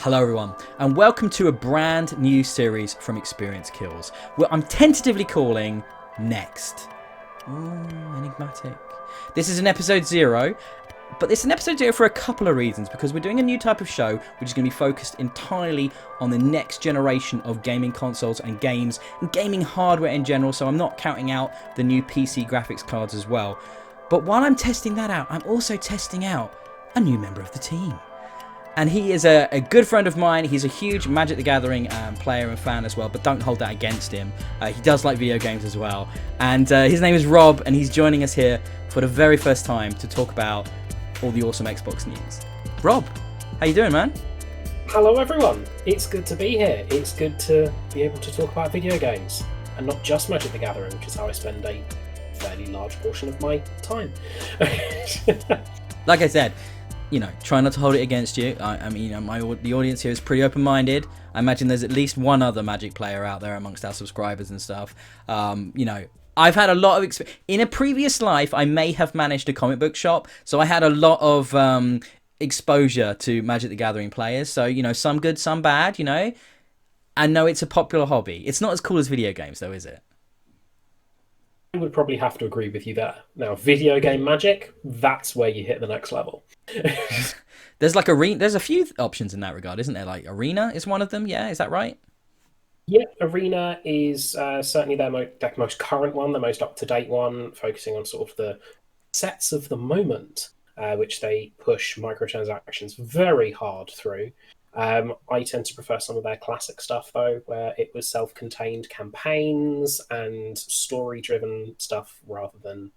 Hello everyone, and welcome to a brand new series from Experience Kills, where I'm tentatively calling Next. Ooh, enigmatic. This is an episode 0, but it's an episode 0 for a couple of reasons, because we're doing a new type of show which is going to be focused entirely on the next generation of gaming consoles and games, and gaming hardware in general, so I'm not counting out the new PC graphics cards as well. But while I'm testing that out, I'm also testing out a new member of the team. And he is a good friend of mine. He's a huge Magic the Gathering player and fan as well, but don't hold that against him. He does like video games as well. And his name is Rob, and he's joining us here for the very first time to talk about all the awesome Xbox news. Rob, how you doing, man? Hello everyone, it's good to be here. It's good to be able to talk about video games, and not just Magic the Gathering, which is how I spend a fairly large portion of my time. Like I said, you know, try not to hold it against you. I mean, the audience here is pretty open-minded. I imagine there's at least one other Magic player out there amongst our subscribers and stuff. You know, I've had a lot of experience. In a previous life, I may have managed a comic book shop, so I had a lot of exposure to Magic the Gathering players. So, you know, some good, some bad, you know. I know it's a popular hobby. It's not as cool as video games, though, is it? I would probably have to agree with you there. Now, video game Magic, that's where you hit the next level. There's like there's a few options in that regard, isn't there? Like Arena is one of them, yeah? Is that right? Yeah, Arena is certainly their most current one, the most up-to-date one, focusing on sort of the sets of the moment, which they push microtransactions very hard through. I tend to prefer some of their classic stuff, though, where it was self-contained campaigns and story-driven stuff rather than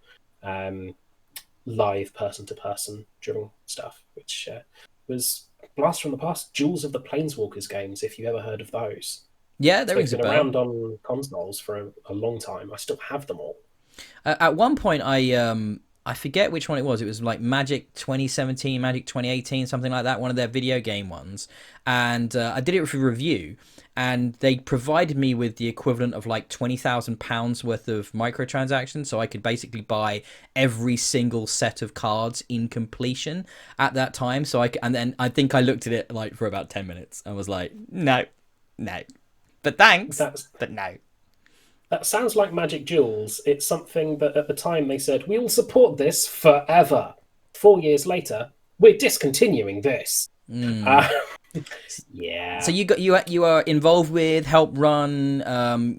live person-to-person driven stuff, which was blast from the past. Jewels of the Planeswalkers games, if you ever heard of those. Yeah, there is a been bell. around on consoles for a long time. I still have them all. At one point, I forget which one it was. It was like Magic 2017, Magic 2018, something like that, one of their video game ones. And I did it for review, and they provided me with the equivalent of like £20,000 worth of microtransactions, so I could basically buy every single set of cards in completion at that time. And then I think I looked at it like for about 10 minutes and was like, no, but thanks, but no. That sounds like Magic Jewels. It's something that at the time they said, we will support this forever. 4 years later, we're discontinuing this. Yeah. So you are involved with, help run,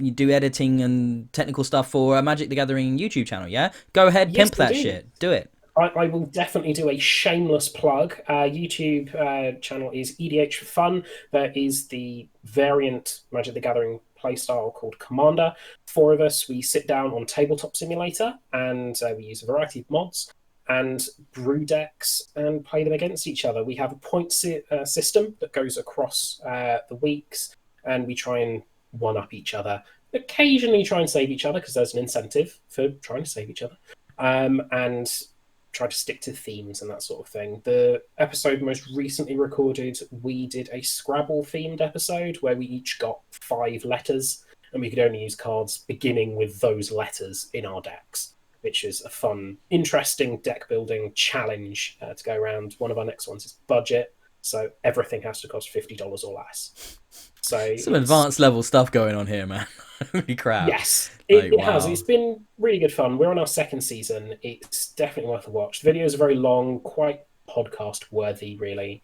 you do editing and technical stuff for Magic the Gathering YouTube channel, yeah? Go ahead, Yes, pimp that shit. Do it. I will definitely do a shameless plug. YouTube channel is EDH for Fun. There is the variant Magic the Gathering playstyle called Commander. 4 of us, we sit down on Tabletop Simulator, and we use a variety of mods and brew decks and play them against each other. We have a point system that goes across the weeks, and we try and one-up each other. Occasionally try and save each other, because there's an incentive for trying to save each other. And try to stick to themes and that sort of thing. The episode most recently recorded, we did a Scrabble-themed episode where we each got 5 letters, and we could only use cards beginning with those letters in our decks, which is a fun, interesting deck-building challenge to go around. One of our next ones is budget, so everything has to cost $50 or less. So some advanced level stuff going on here, man. Holy crap. Yes, it has. It's been really good fun. We're on our 2nd season. It's definitely worth a watch. The videos are very long, quite podcast worthy, really.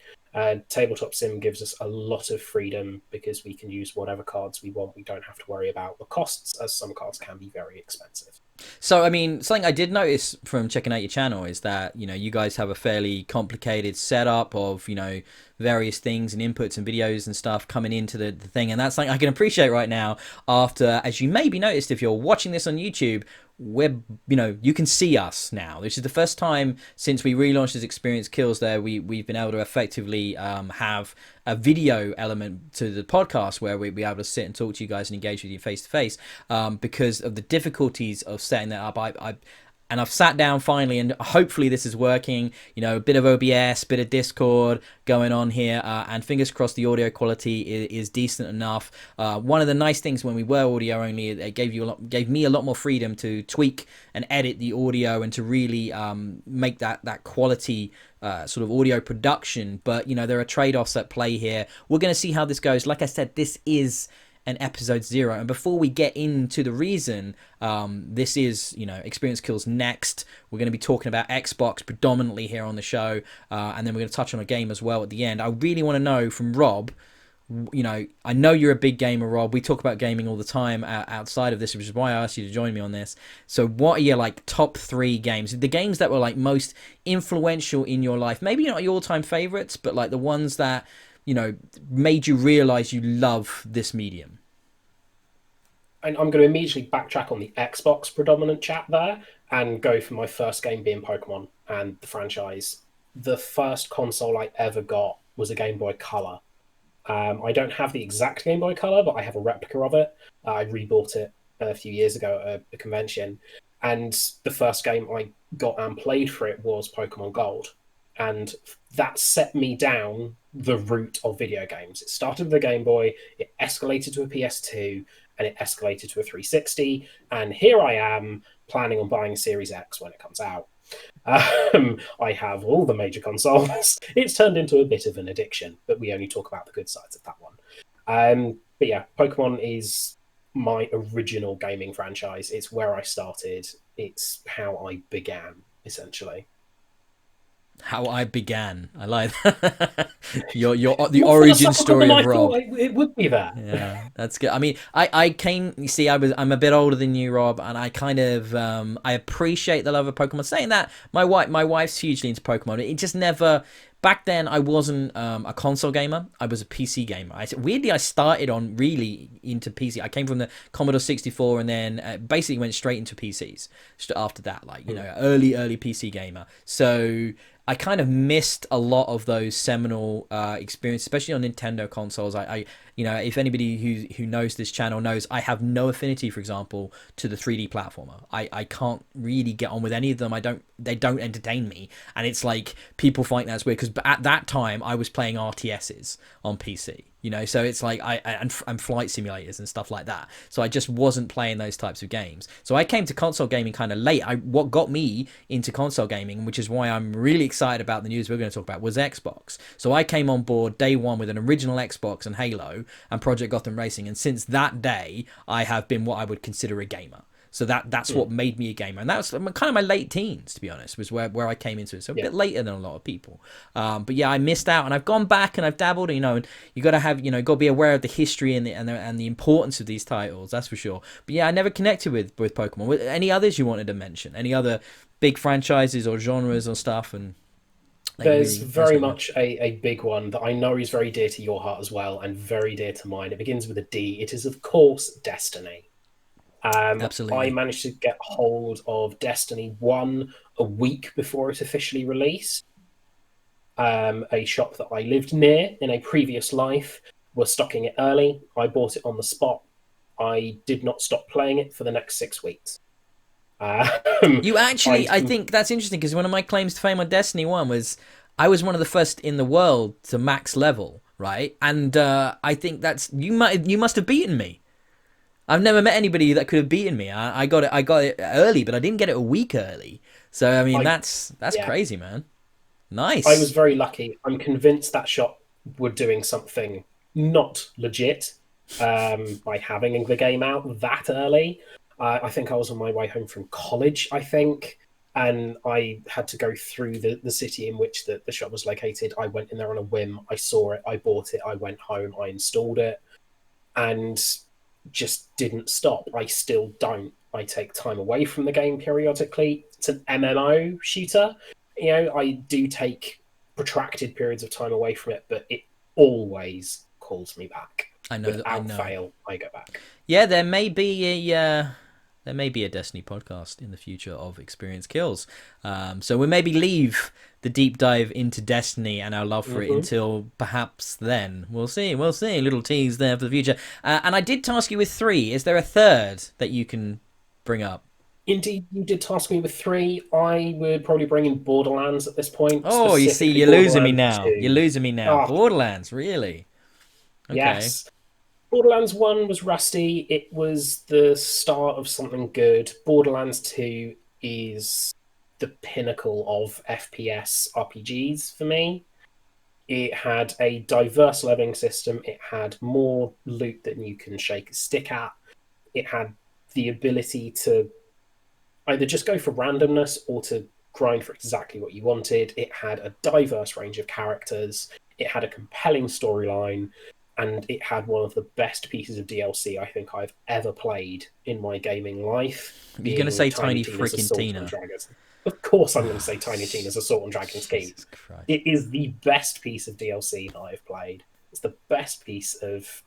Tabletop Sim gives us a lot of freedom because we can use whatever cards we want. We don't have to worry about the costs, as some cards can be very expensive. So, I mean, something I did notice from checking out your channel is that, you know, you guys have a fairly complicated setup of, you know, various things and inputs and videos and stuff coming into the thing. And that's something I can appreciate right now after, as you maybe noticed, if you're watching this on YouTube, you know, you can see us now. This is the first time since we relaunched this Experience Kills there, we've been able to effectively have a video element to the podcast where we'll be able to sit and talk to you guys and engage with you face to face, because of the difficulties of setting that up. and I've sat down finally, and hopefully this is working. You know, a bit of OBS, bit of Discord going on here, and fingers crossed the audio quality is decent enough. One of the nice things when we were audio only, it gave me a lot more freedom to tweak and edit the audio and to really make that quality sort of audio production. But you know, there are trade-offs at play here. We're going to see how this goes. Like I said, this is an episode 0, and before we get into the reason this is, you know, Experience Kills next, we're going to be talking about Xbox predominantly here on the show, and then we're going to touch on a game as well at the end. I really want to know from Rob, you know, I know you're a big gamer, Rob. We talk about gaming all the time outside of this, which is why I asked you to join me on this. So what are your like top 3 games, the games that were like most influential in your life? Maybe not your all-time favorites, but like the ones that, you know, made you realize you love this medium. And I'm going to immediately backtrack on the Xbox predominant chat there and go for my first game being Pokemon and the franchise. The first console I ever got was a Game Boy Color. I don't have the exact Game Boy Color, but I have a replica of it. I rebought it a few years ago at a convention. And the first game I got and played for it was Pokemon Gold. And that set me down the route of video games. It started with the Game Boy, it escalated to a PS2, and it escalated to a 360. And here I am planning on buying a Series X when it comes out. I have all the major consoles. It's turned into a bit of an addiction, but we only talk about the good sides of that one. But yeah, Pokemon is my original gaming franchise. It's where I started. It's how I began, essentially. How I began. I like that. The origin story of Rob. It would be that. Yeah, that's good. I mean, I came. You see, I'm a bit older than you, Rob, and I kind of I appreciate the love of Pokemon. Saying that, my wife's hugely into Pokemon. It just never. Back then, I wasn't a console gamer. I was a PC gamer. Weirdly, I started on really into PC. I came from the Commodore 64 and then basically went straight into PCs after that. Like, you know, early PC gamer. So I kind of missed a lot of those seminal experiences, especially on Nintendo consoles. I you know, if anybody who knows this channel knows, I have no affinity, for example, to the 3D platformer. I can't really get on with any of them. They don't entertain me, and it's like people find that's weird because at that time I was playing RTSs on PC. You know, so it's like and flight simulators and stuff like that. So I just wasn't playing those types of games. So I came to console gaming kind of late. What got me into console gaming, which is why I'm really excited about the news we're going to talk about, was Xbox. So I came on board day one with an original Xbox and Halo and Project Gotham Racing, and since that day I have been what I would consider a gamer. So that's what made me a gamer, and that was kind of my late teens, to be honest, was where I came into it. So a bit later than a lot of people, but yeah, I missed out, and I've gone back and I've dabbled. You know, and you got to have, you know, got to be aware of the history and the importance of these titles. That's for sure. But yeah, I never connected with Pokemon. Any others you wanted to mention? Any other big franchises or genres or stuff? And there's really very much a big one that I know is very dear to your heart as well, and very dear to mine. It begins with a D. It is, of course, Destiny. Absolutely. I managed to get hold of Destiny 1 a week before it officially released. A shop that I lived near in a previous life was stocking it early. I bought it on the spot. I did not stop playing it for the next 6 weeks. You actually, I think that's interesting, because one of my claims to fame on Destiny 1 was I was one of the first in the world to max level, right? And I think that's you must have beaten me. I've never met anybody that could have beaten me. I got it early, but I didn't get it a week early. So I mean, that's crazy, man. Nice. I was very lucky. I'm convinced that shop were doing something not legit by having the game out that early. I think I was on my way home from college, I think, and I had to go through the city in which the shop was located. I went in there on a whim. I saw it. I bought it. I went home. I installed it. And just didn't stop. I still don't. I take time away from the game periodically. It's an MMO shooter. You know, I do take protracted periods of time away from it, but it always calls me back. I know. Without fail, I go back. Yeah, there may be a Destiny podcast in the future of Experience Kills. So we'll maybe leave the deep dive into Destiny and our love for it until perhaps then. We'll see. A little tease there for the future. And I did task you with 3. Is there a third that you can bring up? Indeed, you did task me with three. I would probably bring in Borderlands at this point, Oh, you see, specifically you're losing me Borderlands now. You're 2. losing me now. Ah, Borderlands, really? Okay. yes. Borderlands 1 was rusty. It was the start of something good. Borderlands 2 is the pinnacle of FPS RPGs for me. It had a diverse leveling system. It had more loot than you can shake a stick at. It had the ability to either just go for randomness or to grind for exactly what you wanted. It had a diverse range of characters. It had a compelling storyline, and it had one of the best pieces of DLC I think I've ever played in my gaming life, You're going to being say Tiny Tiny Tina's freaking Assault on Tina. Dragons. Of course, I'm going to say Tiny Tina's Assault on Dragon's Keep. Jesus Christ. It is the best piece of DLC that I've played. It's the best piece of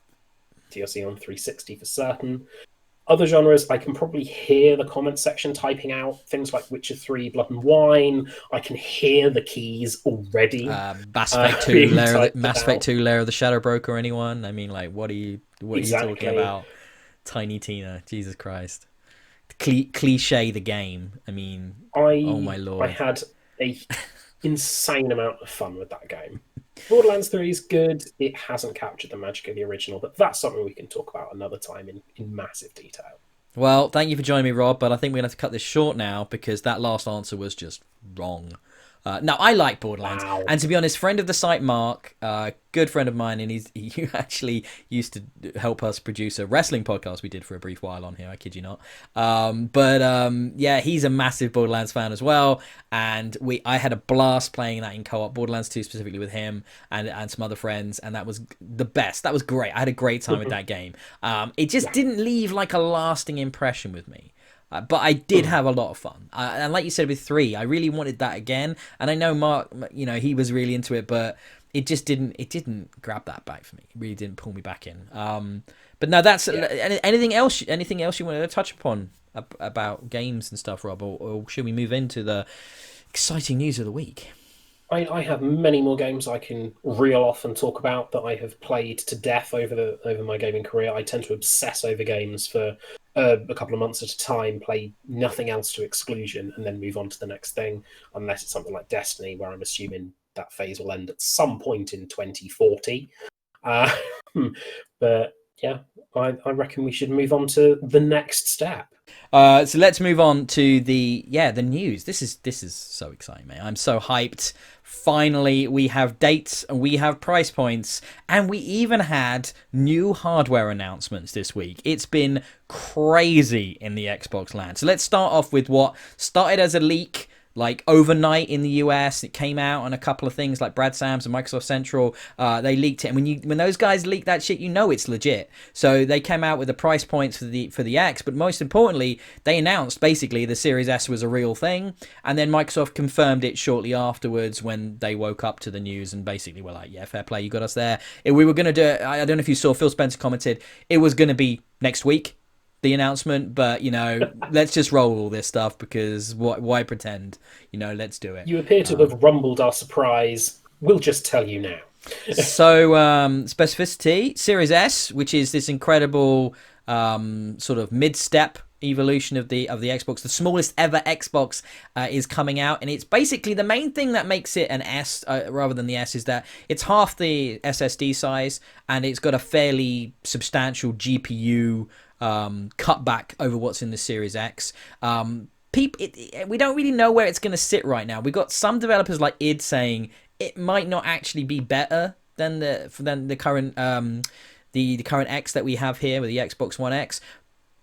DLC on 360 for certain. Other genres, I can probably hear the comment section typing out things like Witcher 3, Blood and Wine. I can hear the keys already Mass Effect 2, being typed Mass out. Effect 2, Lair of the Shadow Broker, anyone? I mean, like, what are you talking Exactly. about? Tiny Tina, Jesus Christ. Cliche the game. I mean, oh my I lord. had a insane amount of fun with that game. Borderlands 3 is good. It hasn't captured the magic of the original, but that's something we can talk about another time in massive detail. Well, thank you for joining me, Rob, but I think we're going to have to cut this short now because that last answer was just wrong. Now, I like Borderlands, Wow. and to be honest, friend of the site, Mark, good friend of mine, and he actually used to help us produce a wrestling podcast we did for a brief while on here, I kid you not. Yeah, he's a massive Borderlands fan as well, and I had a blast playing that in co-op, Borderlands 2 specifically with him and some other friends, and that was the best. That was great. I had a great time with that game. It just didn't leave like a lasting impression with me. But I did have a lot of fun. And like you said with 3, I really wanted that again. And I know Mark, he was really into it, but it just didn't grab that back for me. It really didn't pull me back in. But no, that's anything else you wanted to touch upon about games and stuff, Rob, or should we move into the exciting news of the week? I have many more games I can reel off and talk about that I have played to death over my gaming career. I tend to obsess over games for a couple of months at a time, play nothing else to exclusion, and then move on to the next thing, unless it's something like Destiny, where I'm assuming that phase will end at some point in 2040. But yeah, I reckon we should move on to the next step. So let's move on to the news. This is so exciting, mate. I'm so hyped. Finally, we have dates and we have price points, and we even had new hardware announcements this week. It's been crazy in the Xbox land. So let's start off with what started as a leak like overnight in the US. It came out on a couple of things like Brad Sams and Microsoft Central. They leaked it, and when those guys leak that shit, it's legit. So they came out with the price points for the X, but most importantly, they announced basically the Series S was a real thing, and then Microsoft confirmed it shortly afterwards when they woke up to the news and basically were like, yeah, fair play, you got us there. We were going to do it. I don't know if you saw, Phil Spencer commented it was going to be next week, the announcement, but let's just roll all this stuff because why pretend? Let's do it. You appear to have rumbled our surprise. We'll just tell you now. So specificity, Series S, which is this incredible sort of mid-step evolution of the Xbox, the smallest ever Xbox, is coming out, and it's basically the main thing that makes it an S rather than the S is that it's half the SSD size, and it's got a fairly substantial GPU cutback over what's in the Series X. We don't really know where it's going to sit right now. We've got some developers like id saying it might not actually be better than the current the current X that we have here with the Xbox One X.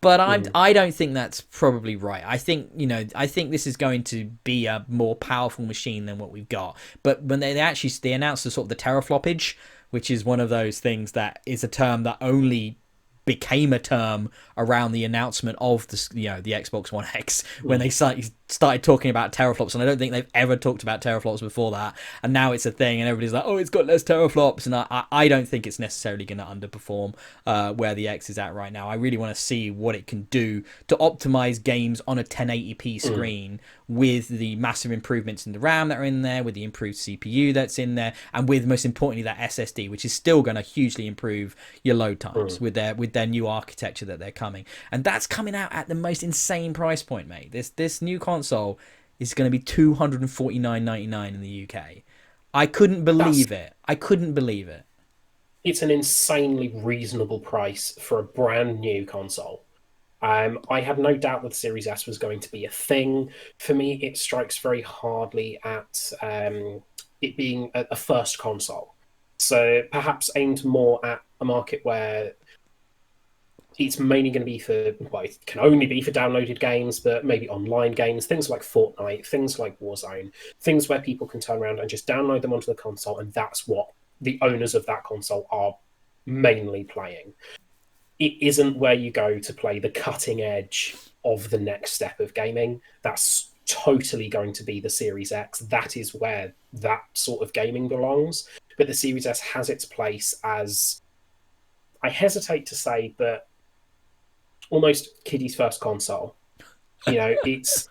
But I don't think that's probably right. I think this is going to be a more powerful machine than what we've got. But when they announced the sort of the terafloppage, which is one of those things that is a term that only became a term around the announcement of the Xbox One X when they started talking about teraflops, and I don't think they've ever talked about teraflops before that, and now it's a thing and everybody's like, oh, it's got less teraflops, and I don't think it's necessarily going to underperform where the X is at right now. I really want to see what it can do to optimize games on a 1080p screen with the massive improvements in the RAM that are in there, with the improved CPU that's in there, and with most importantly that SSD, which is still going to hugely improve your load times with their their new architecture that they're coming, and that's coming out at the most insane price point, mate. This new console is going to be $249.99 in the UK. I couldn't believe it. I couldn't believe it. It's an insanely reasonable price for a brand new console. I had no doubt that the Series S was going to be a thing. For me, it strikes very hardly at it being a first console. So perhaps aimed more at a market where it's mainly going to be for, well, it can only be for downloaded games, but maybe online games, things like Fortnite, things like Warzone, things where people can turn around and just download them onto the console, and that's what the owners of that console are mainly playing. It isn't where you go to play the cutting edge of the next step of gaming. That's totally going to be the Series X. That is where that sort of gaming belongs. But the Series S has its place as, I hesitate to say, but almost kiddie's first console. It's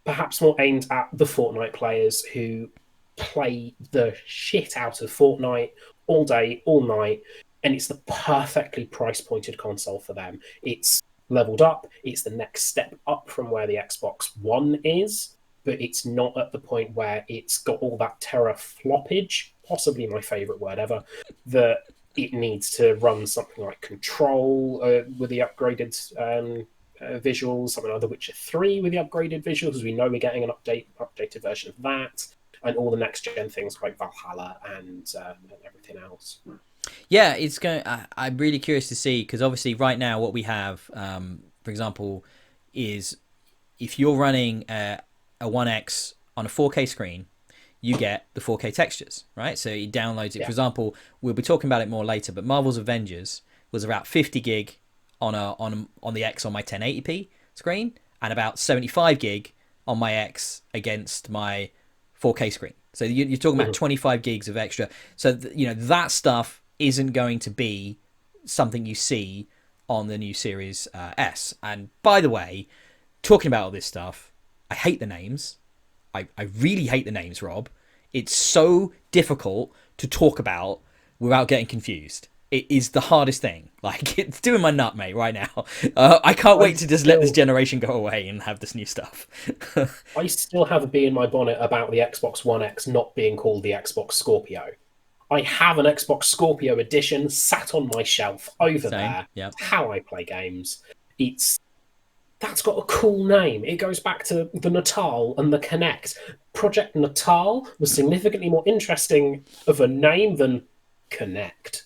perhaps more aimed at the Fortnite players who play the shit out of Fortnite all day, all night, and it's the perfectly price-pointed console for them. It's leveled up. It's the next step up from where the Xbox One is, but it's not at the point where it's got all that terafloppage, possibly my favourite word ever, that it needs to run something like Control with the upgraded visuals, something like The Witcher 3 with the upgraded visuals, as we know we're getting an updated version of that, and all the next-gen things like Valhalla and everything else. Yeah, it's going. I'm really curious to see, because obviously right now what we have, for example, is if you're running a 1X on a 4K screen, you get the 4K textures, right? So it downloads it. Yeah. For example, we'll be talking about it more later, but Marvel's Avengers was about 50 gig on the X on my 1080p screen, and about 75 gig on my X against my 4K screen. So you're talking about 25 gigs of extra. So that stuff isn't going to be something you see on the new Series S. And by the way, talking about all this stuff, I hate the names. I really hate the names, Rob. It's so difficult to talk about without getting confused. It is the hardest thing. Like, it's doing my nut, mate, right now. I can't wait to just let this generation go away and have this new stuff. I still have a bee in my bonnet about the Xbox One X not being called the Xbox Scorpio. I have an Xbox Scorpio edition sat on my shelf over there. Yep. That's how I play games. That's got a cool name. It goes back to the Natal and the Kinect. Project Natal was significantly more interesting of a name than Kinect,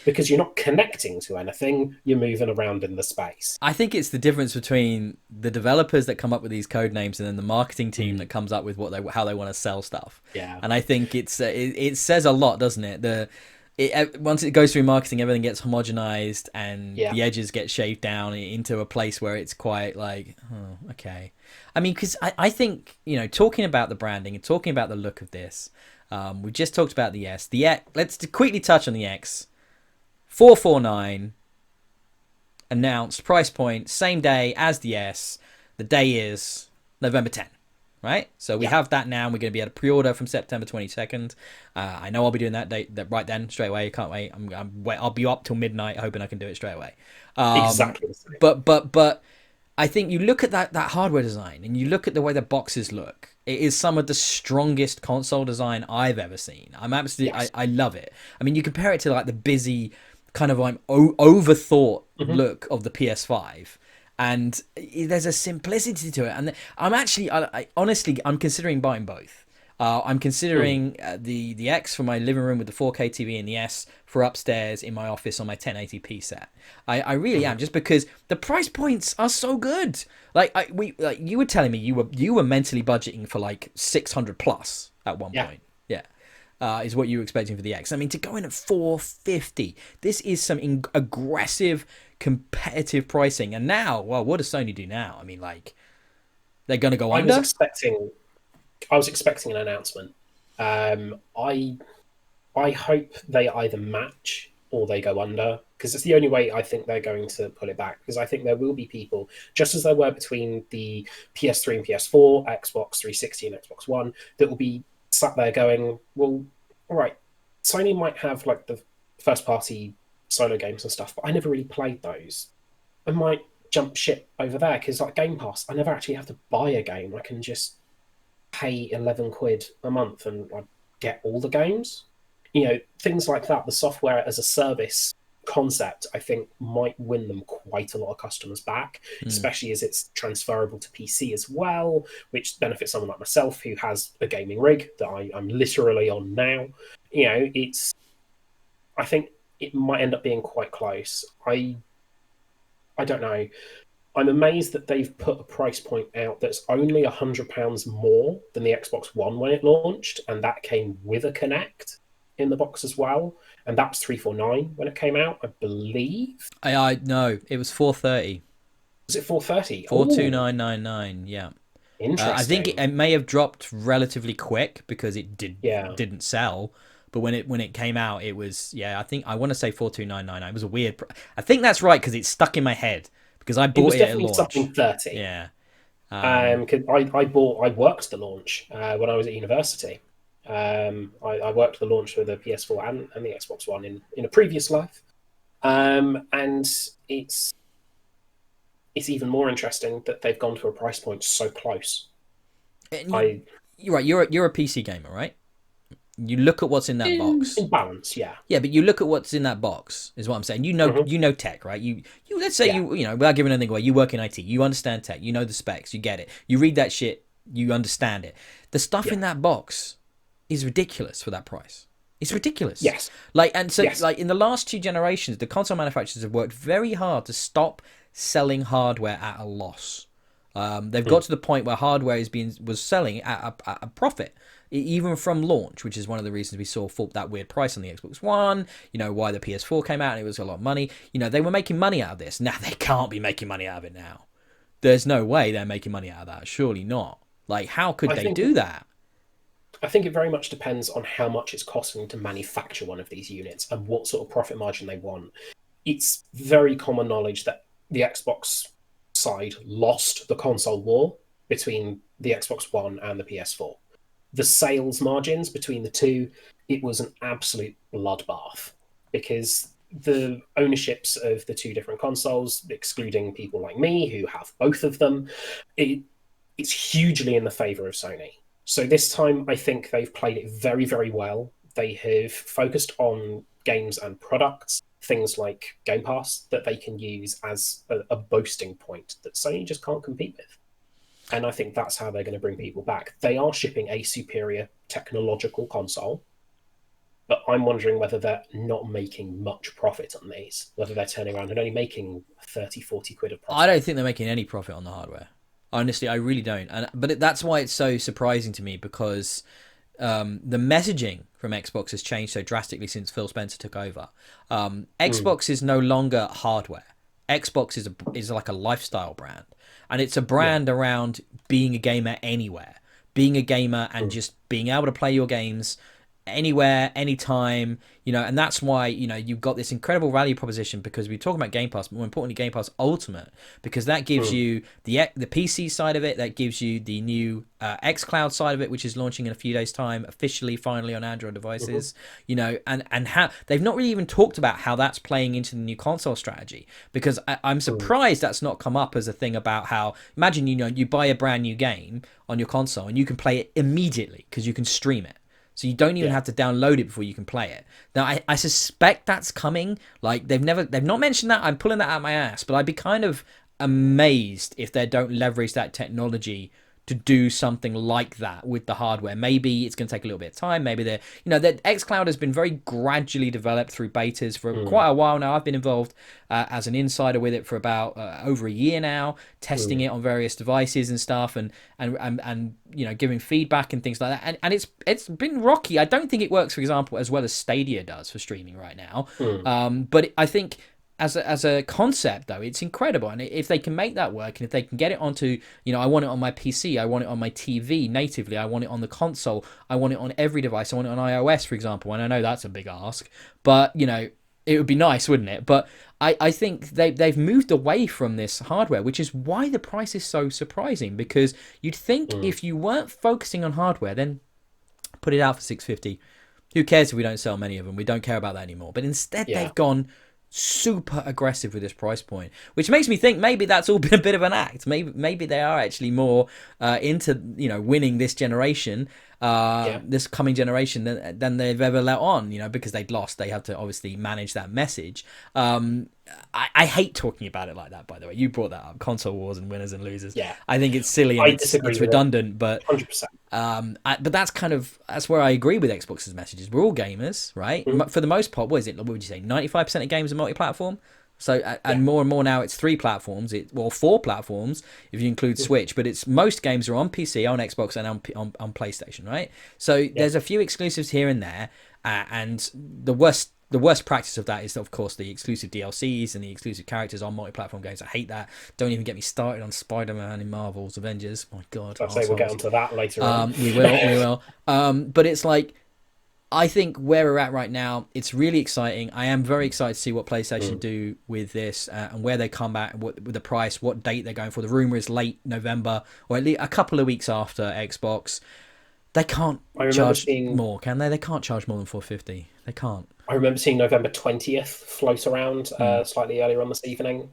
because you're not connecting to anything, you're moving around in the space. I think it's the difference between the developers that come up with these code names and then the marketing team that comes up with how they want to sell stuff. Yeah. And I think it says a lot, doesn't it? Once it goes through marketing, everything gets homogenized and the edges get shaved down into a place where it's quite like, oh, okay. I mean, because I think, talking about the branding and talking about the look of this, we just talked about the S. Let's quickly touch on the X. $449 announced, price point same day as the S. The day is November 10th, right? So we have that now, and we're going to be able to pre-order from September 22nd. I know I'll be doing that date right then, straight away. Can't wait. I'll be up till midnight, hoping I can do it straight away. Exactly. But I think you look at that hardware design, and you look at the way the boxes look. It is some of the strongest console design I've ever seen. I'm absolutely, I love it. I mean, you compare it to like the busy, kind of like overthought look of the PS5, and there's a simplicity to it. And I honestly, I'm considering buying both. I'm considering the X for my living room with the 4K TV, and the S for upstairs in my office on my 1080p set. I really am, just because the price points are so good. You were telling me you were mentally budgeting for like 600 plus at one point. Yeah. Is what you were expecting for the X. I mean, to go in at $450, this is some aggressive, competitive pricing. And now, well, what does Sony do now? I mean, like, they're going to go under? I was expecting an announcement. I hope they either match or they go under, because it's the only way I think they're going to pull it back. Because I think there will be people, just as there were between the PS3 and PS4, Xbox 360 and Xbox One, that will be sat there going, well, all right, Sony might have like the first party solo games and stuff, but I never really played those. I might jump ship over there because like Game Pass, I never actually have to buy a game. I can just pay 11 quid a month and like get all the games. Things like that. The software as a service concept, I think, might win them quite a lot of customers back, especially as it's transferable to PC as well, which benefits someone like myself who has a gaming rig that I'm literally on now. I think it might end up being quite close. I don't know. I'm amazed that they've put a price point out that's only £100 more than the Xbox One when it launched, and that came with a Kinect in the box as well, and that was 349 when it came out, I believe. I no, it was 430. Was it 430? 42999. Yeah. I think Interesting. it may have dropped relatively quick because it Yeah. didn't sell. But when it came out, it was I want to say 42999. It was a weird. I think that's right because it's stuck in my head because I It bought was it at definitely launch. something 30. Yeah. 'Cause I worked the launch when I was at university. I worked the launch for the PS4 and the Xbox One in a previous life. And it's even more interesting that they've gone to a price point so close. And you're right. You're a PC gamer, right? You look at what's in that box. In balance, yeah. Yeah, but you look at what's in that box is what I'm saying. You know tech, right? You let's say Yeah. without giving anything away, you work in IT. You understand tech. You know the specs. You get it. You read that shit. You understand it. The stuff in that box is ridiculous for that price. It's ridiculous. Yes. Like in the last 2 generations, the console manufacturers have worked very hard to stop selling hardware at a loss. They've got to the point where hardware was selling at a profit, even from launch, which is one of the reasons we saw that weird price on the Xbox One. Why the PS4 came out and it was a lot of money. They were making money out of this. Now they can't be making money out of it now. There's no way they're making money out of that. Surely not. Like, how could they do that? I think it very much depends on how much it's costing to manufacture one of these units and what sort of profit margin they want. It's very common knowledge that the Xbox side lost the console war between the Xbox One and the PS4. The sales margins between the two, it was an absolute bloodbath because the ownerships of the two different consoles, excluding people like me who have both of them, it's hugely in the favor of Sony. So this time, I think they've played it very, very well. They have focused on games and products, things like Game Pass, that they can use as a boasting point that Sony just can't compete with. And I think that's how they're going to bring people back. They are shipping a superior technological console, but I'm wondering whether they're not making much profit on these, whether they're turning around and only making 30, 40 quid of profit. I don't think they're making any profit on the hardware. Honestly, I really don't. But that's why it's so surprising to me because the messaging from Xbox has changed so drastically since Phil Spencer took over. Xbox is no longer hardware. Xbox is like a lifestyle brand. And it's a brand around being a gamer anywhere. Being a gamer and just being able to play your games anywhere, anytime, and that's why, you've got this incredible value proposition because we're talking about Game Pass, but more importantly, Game Pass Ultimate, because that gives you the PC side of it, that gives you the new xCloud side of it, which is launching in a few days' time, officially, finally on Android devices, and how they've not really even talked about how that's playing into the new console strategy, because I'm surprised that's not come up as a thing about how, imagine, you buy a brand new game on your console and you can play it immediately because you can stream it. So you don't even have to download it before you can play it. Now, I suspect that's coming. Like, they've not mentioned that. I'm pulling that out of my ass. But I'd be kind of amazed if they don't leverage that technology to do something like that with the hardware. Maybe it's going to take a little bit of time. Maybe that xCloud has been very gradually developed through betas for quite a while now. I've been involved as an insider with it for about over a year now, testing it on various devices and stuff, and giving feedback and things like that. And it's been rocky. I don't think it works, for example, as well as Stadia does for streaming right now. But I think, as a concept, though, it's incredible. And if they can make that work, and if they can get it onto, I want it on my PC, I want it on my TV natively, I want it on the console, I want it on every device, I want it on iOS, for example. And I know that's a big ask, but, it would be nice, wouldn't it? But I think they've moved away from this hardware, which is why the price is so surprising. Because you'd think if you weren't focusing on hardware, then put it out for $650. Who cares if we don't sell many of them? We don't care about that anymore. But instead, they've gone super aggressive with this price point, which makes me think maybe that's all been a bit of an act. Maybe they are actually more into winning this generation, Yeah. this coming generation than they've ever let on. Because they'd lost, they had to obviously manage that message. I hate talking about it like that. By the way, you brought that up, console wars and winners and losers. Yeah. I think it's silly and I it's disagree with redundant, but 100%. but that's where I agree with Xbox's messages. We're all gamers, right? For the most part. What would you say? 95% of games are multi-platform. So and more now it's 3 platforms. 4 platforms if you include Switch. But it's most games are on PC, on Xbox, and on PlayStation, right? So there's a few exclusives here and there, and the worst practice of that is, of course, the exclusive DLCs and the exclusive characters on multi-platform games. I hate that. Don't even get me started on Spider-Man in Marvel's Avengers. My God. I'll say we'll get onto that later on. We will. But it's like, I think where we're at right now, it's really exciting. I am very excited to see what PlayStation do with this and where they come back with the price, what date they're going for. The rumor is late November, or at least a couple of weeks after Xbox. They can't charge more, can they? They can't charge more than $450. They can't. I remember seeing November 20th float around slightly earlier on this evening,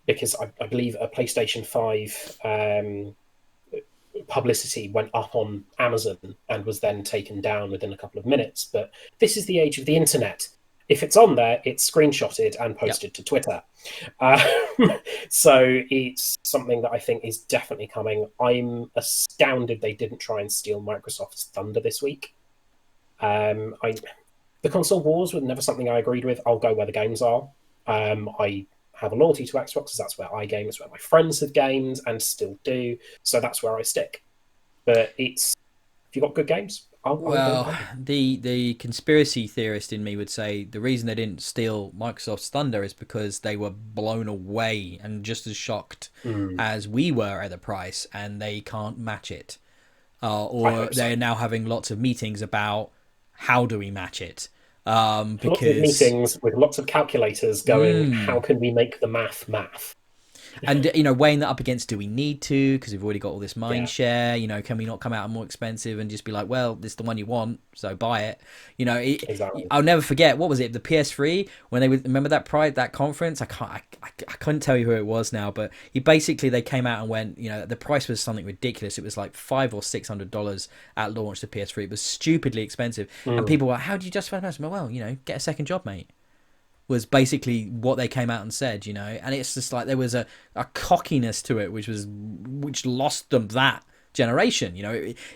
because I believe a PlayStation 5 publicity went up on Amazon and was then taken down within a couple of minutes. But this is the age of the internet. If it's on there, it's screenshotted and posted to Twitter. So it's something that I think is definitely coming. I'm astounded they didn't try and steal Microsoft's thunder this week. The console wars were never something I agreed with. I'll go where the games are. I have a loyalty to Xbox because that's where I game. It's where my friends have gamed and still do. So that's where I stick. But if you've got good games, Well, the conspiracy theorist in me would say the reason they didn't steal Microsoft's thunder is because they were blown away and just as shocked as we were at the price, and they can't match it. Or they're now having lots of meetings about how do we match it. Because lots of meetings with lots of calculators going, how can we make the math? And, weighing that up against, do we need to? Because we've already got all this mind share. Can we not come out more expensive and just be like, well, this is the one you want, so buy it. Exactly. I'll never forget, what was it, the PS3, when they would remember that conference? I couldn't tell you who it was now, but they came out and went, the price was something ridiculous. It was like $500 or $600 at launch, the PS3. It was stupidly expensive. And people were like, how do you justify that? Well, get a second job, mate. Was basically what they came out and said, and it's just like there was a cockiness to it, which lost them that generation.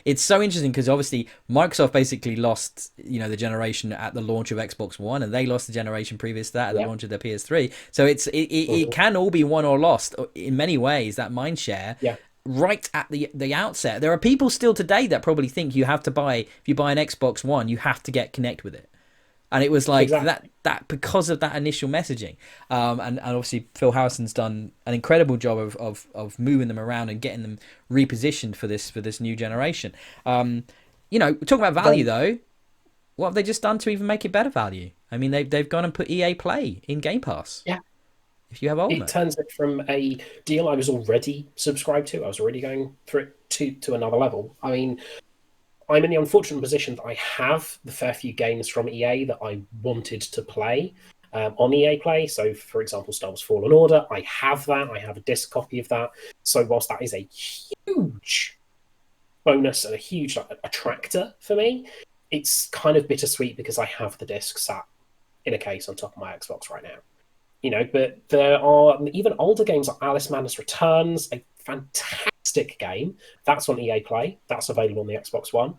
It's so interesting because obviously Microsoft basically lost, the generation at the launch of Xbox One, and they lost the generation previous to that at the launch of their PS3. So it can all be won or lost in many ways, that mind share. Yeah. Right at the outset, there are people still today that probably think you have to if you buy an Xbox One, you have to get Kinect with it. And it was like that because of that initial messaging. And obviously Phil Harrison's done an incredible job of moving them around and getting them repositioned for this new generation. Talking about value though, what have they just done to even make it better value? I mean, they've gone and put EA Play in Game Pass. Yeah. If you have Ultimate. It turns it from a deal I was already subscribed to. I was already going through it to another level. I mean, I'm in the unfortunate position that I have the fair few games from EA that I wanted to play on EA Play. So, for example, Star Wars Fallen Order, I have that. I have a disc copy of that. So whilst that is a huge bonus and a huge attractor for me, it's kind of bittersweet because I have the disc sat in a case on top of my Xbox right now. But there are even older games like Alice Madness Returns, a fantastic game. That's on EA Play. That's available on the Xbox One.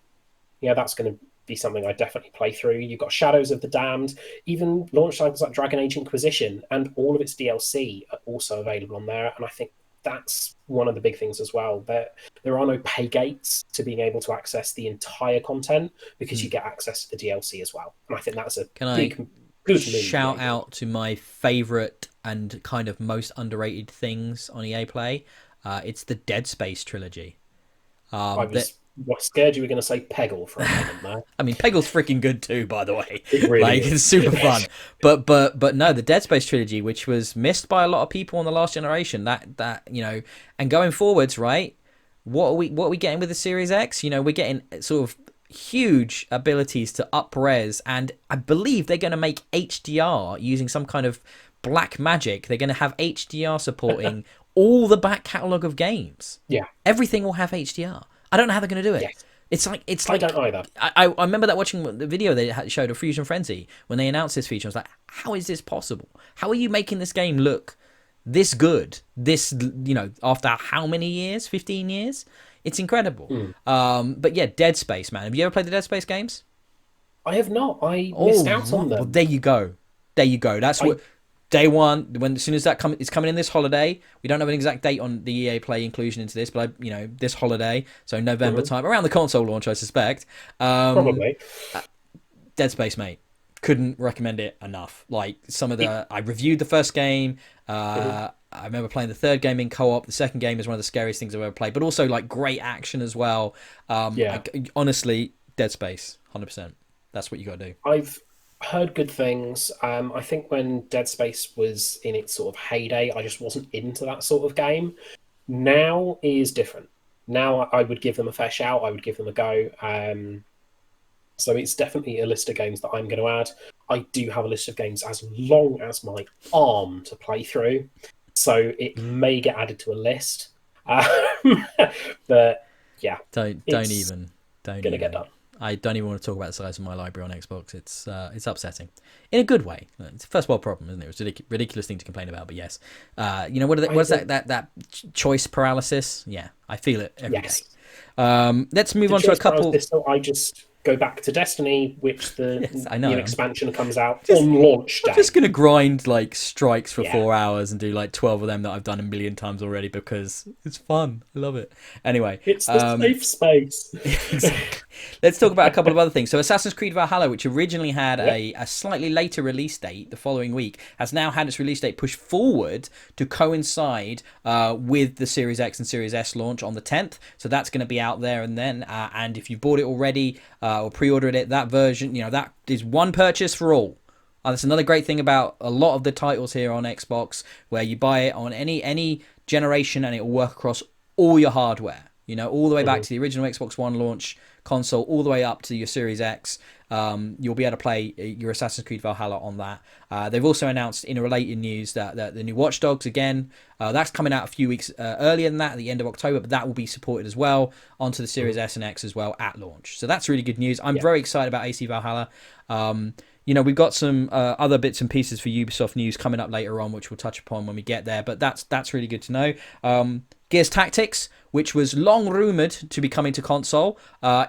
That's going to be something I definitely play through. You've got Shadows of the Damned, even launch titles like Dragon Age Inquisition, and all of its DLC are also available on there. And I think that's one of the big things as well. There are no pay gates to being able to access the entire content because you get access to the DLC as well. And I think that's a big shout out to my favourite and kind of most underrated things on EA Play. It's the Dead Space trilogy. I was scared you were going to say Peggle for a moment there. I mean, Peggle's freaking good too, by the way. It really is. It's super fun. But no, the Dead Space trilogy, which was missed by a lot of people in the last generation, that and going forwards, right? What are we getting with the Series X? We're getting sort of huge abilities to up-res, and I believe they're going to make HDR using some kind of black magic. They're going to have HDR supporting all the back catalogue of games. Yeah. Everything will have HDR. I don't know how they're going to do it. Yes. It's like I don't either. I remember that watching the video they showed of Fusion Frenzy when they announced this feature. I was like, how is this possible? How are you making this game look this good? This, after how many years? 15 years? It's incredible. But yeah, Dead Space, man. Have you ever played the Dead Space games? I have not. I missed out on them. Well, there you go. That's what day one. As soon as it's coming in this holiday. We don't have an exact date on the EA Play inclusion into this, but this holiday, so November time, around the console launch, I suspect. Probably. Dead Space, mate. Couldn't recommend it enough. Like I reviewed the first game. I remember playing the third game in co-op. The second game is one of the scariest things I've ever played, but also like great action as well. Honestly, Dead Space, 100%. That's what you got to do. I've heard good things. I think when Dead Space was in its sort of heyday, I just wasn't into that sort of game. Now is different. Now I would give them a fair shout. I would give them a go. So it's definitely a list of games that I'm going to add. I do have a list of games as long as my arm to play through, so it may get added to a list. But yeah, don't even get done. I don't even want to talk about the size of my library on Xbox. It's upsetting in a good way. It's a first world problem, isn't it? It's a ridiculous thing to complain about, but yes. What's that choice paralysis? Yeah, I feel it every day. Let's move on to a couple. So I just go back to Destiny, which the new expansion comes out on launch day. I'm just going to grind like strikes for 4 hours and do like 12 of them that I've done a million times already because it's fun. I love it. Anyway. It's the safe space. Exactly. Let's talk about a couple of other things. So Assassin's Creed Valhalla, which originally had a slightly later release date the following week, has now had its release date pushed forward to coincide with the Series X and Series S launch on the 10th. So that's going to be out there and then. And if you bought it already or pre-ordered it, that version, that is one purchase for all. That's another great thing about a lot of the titles here on Xbox, where you buy it on any generation and it will work across all your hardware. All the way back to the original Xbox One launch console, all the way up to your Series X. You'll be able to play your Assassin's Creed Valhalla on that. They've also announced in a related news that the new Watch Dogs, again, that's coming out a few weeks earlier than that, at the end of October, but that will be supported as well onto the Series S and X as well at launch. So that's really good news. I'm very excited about AC Valhalla. We've got some other bits and pieces for Ubisoft news coming up later on, which we'll touch upon when we get there, but that's really good to know. Gears Tactics, which was long rumoured to be coming to console,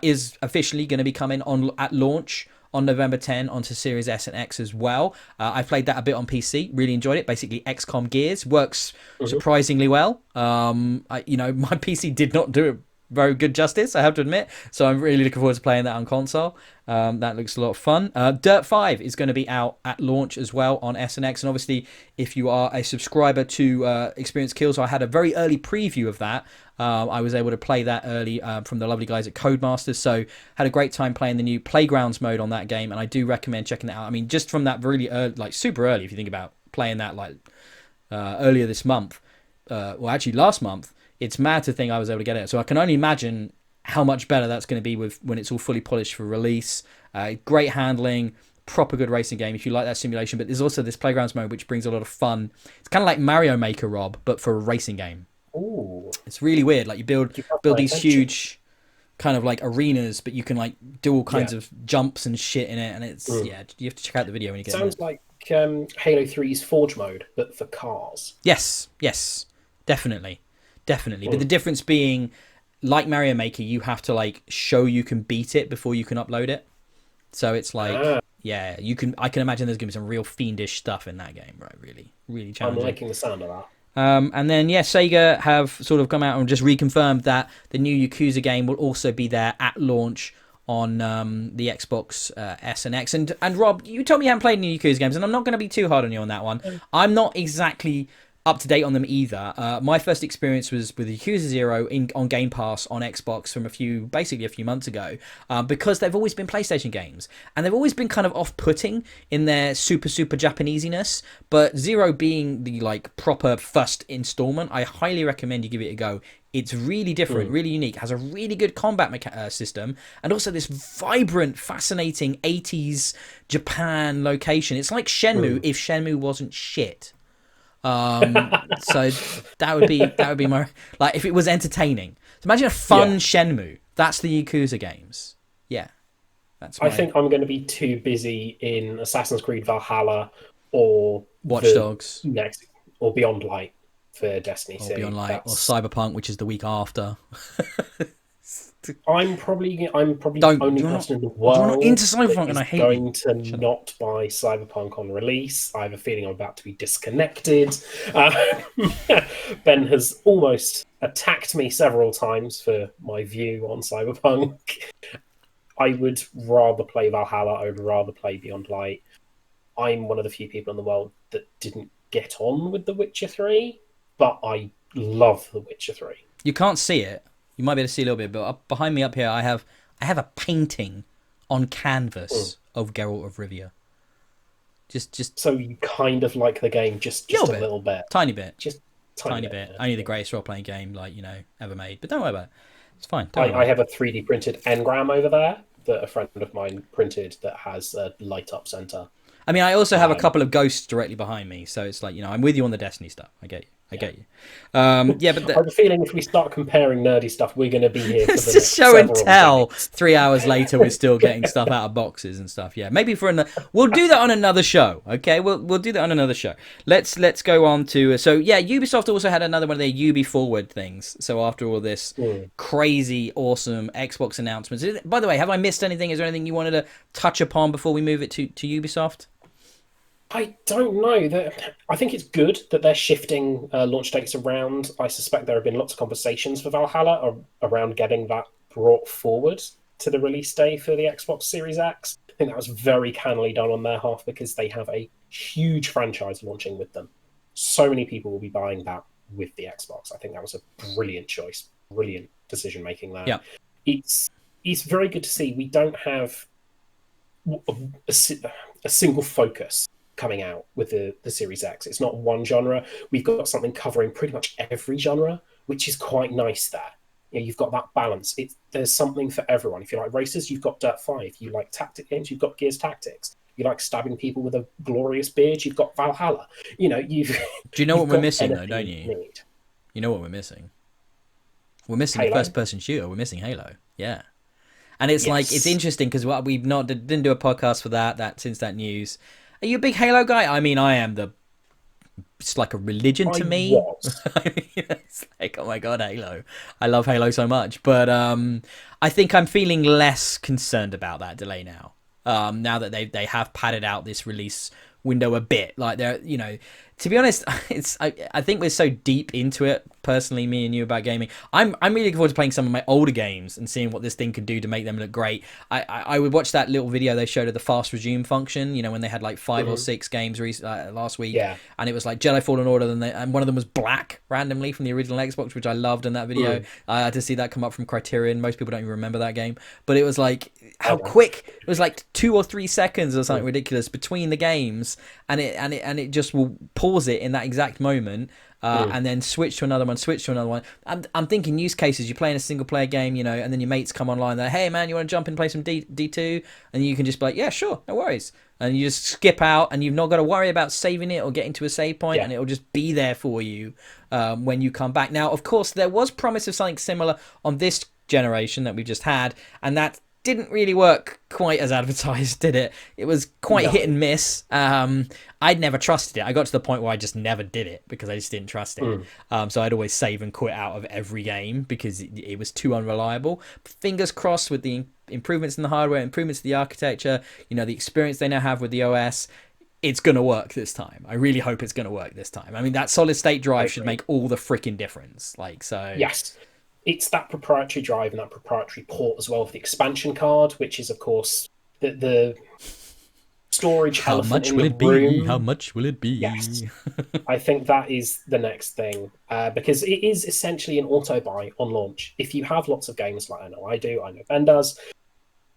is officially going to be coming at launch on November 10 onto Series S and X as well. I played that a bit on PC, really enjoyed it. Basically, XCOM Gears works surprisingly well. My PC did not do it very good justice, I have to admit. So I'm really looking forward to playing that on console. That looks a lot of fun. Dirt 5 is going to be out at launch as well on S and X. And obviously, if you are a subscriber to Experience Kills, I had a very early preview of that. I was able to play that early from the lovely guys at Codemasters. So had a great time playing the new Playgrounds mode on that game. And I do recommend checking it out. I mean, just from that really early, super early, if you think about playing that earlier this month, actually last month, it's mad to think I was able to get it. So I can only imagine how much better that's going to be when it's all fully polished for release. Great handling, proper good racing game if you like that simulation. But there's also this Playgrounds mode which brings a lot of fun. It's kind of like Mario Maker, Rob, but for a racing game. Ooh. It's really weird. Like you build these huge kind of like arenas, but you can like do all kinds of jumps and shit in it. And it's you have to check out the video when you get it. Sounds like Halo 3's Forge mode, but for cars. Yes, definitely. But the difference being, like Mario Maker, you have to like show you can beat it before you can upload it. So it's like, I can imagine there's gonna be some real fiendish stuff in that game, right? Really, really challenging. I'm liking the sound of that. And then Sega have sort of come out and just reconfirmed that the new Yakuza game will also be there at launch on the Xbox S and X. And Rob, you told me you haven't played any Yakuza games, and I'm not going to be too hard on you on that one. I'm not exactly up to date on them either. My first experience was with Yakuza 0 on Game Pass on Xbox from basically a few months ago, because they've always been PlayStation games, and they've always been kind of off-putting in their super Japanesiness. But 0 being the like proper first installment, I highly recommend you give it a go. It's really different, really unique, has a really good combat system, and also this vibrant, fascinating 80s Japan location. It's like Shenmue if Shenmue wasn't shit. So that would be my, like, if it was entertaining. So imagine a fun Shenmue. That's the Yakuza games. Yeah, I think I'm going to be too busy in Assassin's Creed Valhalla or Watch Dogs next, or Beyond Light for Destiny 2. Beyond Light or Cyberpunk, which is the week after. I'm probably the only person in the world into Cyberpunk, and I hate going to not buy Cyberpunk on release. I have a feeling I'm about to be disconnected. Ben has almost attacked me several times for my view on Cyberpunk. I would rather play Valhalla. I would rather play Beyond Light. I'm one of the few people in the world that didn't get on with The Witcher 3, but I love The Witcher 3. You can't see it. You might be able to see a little bit, but behind me up here, I have a painting on canvas of Geralt of Rivia. Just so you kind of like the game, just a little bit, tiny bit, just tiny bit. Only the greatest role-playing game ever made. But don't worry about it. It's fine. I have a 3D printed engram over there that a friend of mine printed that has a light up center. I mean, I also have a couple of ghosts directly behind me, so it's like, I'm with you on the Destiny stuff. I get you. I get you. But I have a feeling if we start comparing nerdy stuff, we're going to be here for the it's just show and tell. 3 hours later, we're still getting stuff out of boxes and stuff. Yeah, maybe we'll do that on another show. Okay, we'll do that on another show. Let's go on to Ubisoft also had another one of their Ubi Forward things. So after all this crazy, awesome Xbox announcements, by the way, have I missed anything? Is there anything you wanted to touch upon before we move it to Ubisoft? I don't know. I think it's good that they're shifting launch dates around. I suspect there have been lots of conversations for Valhalla around getting that brought forward to the release day for the Xbox Series X. I think that was very cannily done on their half because they have a huge franchise launching with them. So many people will be buying that with the Xbox. I think that was a brilliant choice, brilliant decision making there. Yeah. It's very good to see. We don't have a single focus coming out with the Series X. It's not one genre. We've got something covering pretty much every genre, which is quite nice there. You've got that balance. There's something for everyone. If you like races, you've got Dirt 5. You like tactic games, you've got Gears Tactics. You like stabbing people with a glorious beard, you've got Valhalla. Do you know what we're missing though, don't you? You know what we're missing? We're missing Halo? The first-person shooter. We're missing Halo. Yeah. And it's like, it's interesting because we've didn't do a podcast for that since that news. Are you a big Halo guy? I mean, I am. It's like a religion to me. It's like, oh my god, Halo! I love Halo so much, but I think I'm feeling less concerned about that delay now. Now that they have padded out this release window a bit, like they're to be honest, I think we're so deep into it personally, me and you, about gaming. I'm really looking forward to playing some of my older games and seeing what this thing could do to make them look great. I would watch that little video they showed of the fast resume function, when they had like 5 or 6 games last week, and it was like Jedi Fallen Order, and one of them was black randomly from the original Xbox, which I loved in that video. I had to see that come up from Criterion. Most people don't even remember that game, but it was like how quick it was, like 2 or 3 seconds or something ridiculous between the games, and it just will pause it in that exact moment, and then switch to another one. I'm thinking use cases. You're playing a single player game, and then your mates come online. They're, hey man, you want to jump in and play some D2? And you can just be like, yeah, sure, no worries. And you just skip out, and you've not got to worry about saving it or getting to a save point, and it'll just be there for you when you come back. Now, of course, there was promise of something similar on this generation that we've just had, and that didn't really work quite as advertised, did it? It was quite hit and miss. I'd never trusted it. I got to the point where I just never did it because I just didn't trust it. So I'd always save and quit out of every game because it was too unreliable. Fingers crossed with the improvements in the hardware, improvements to the architecture, the experience they now have with the OS. It's going to work this time. I really hope it's going to work this time. I mean, that solid state drive should make all the freaking difference. Yes. It's that proprietary drive and that proprietary port as well for the expansion card, which is, of course, the storage How elephant much in will the it be? How room. much will it Yes, be? I think that is the next thing because it is essentially an auto buy on launch. If you have lots of games like I know I do, I know Ben does,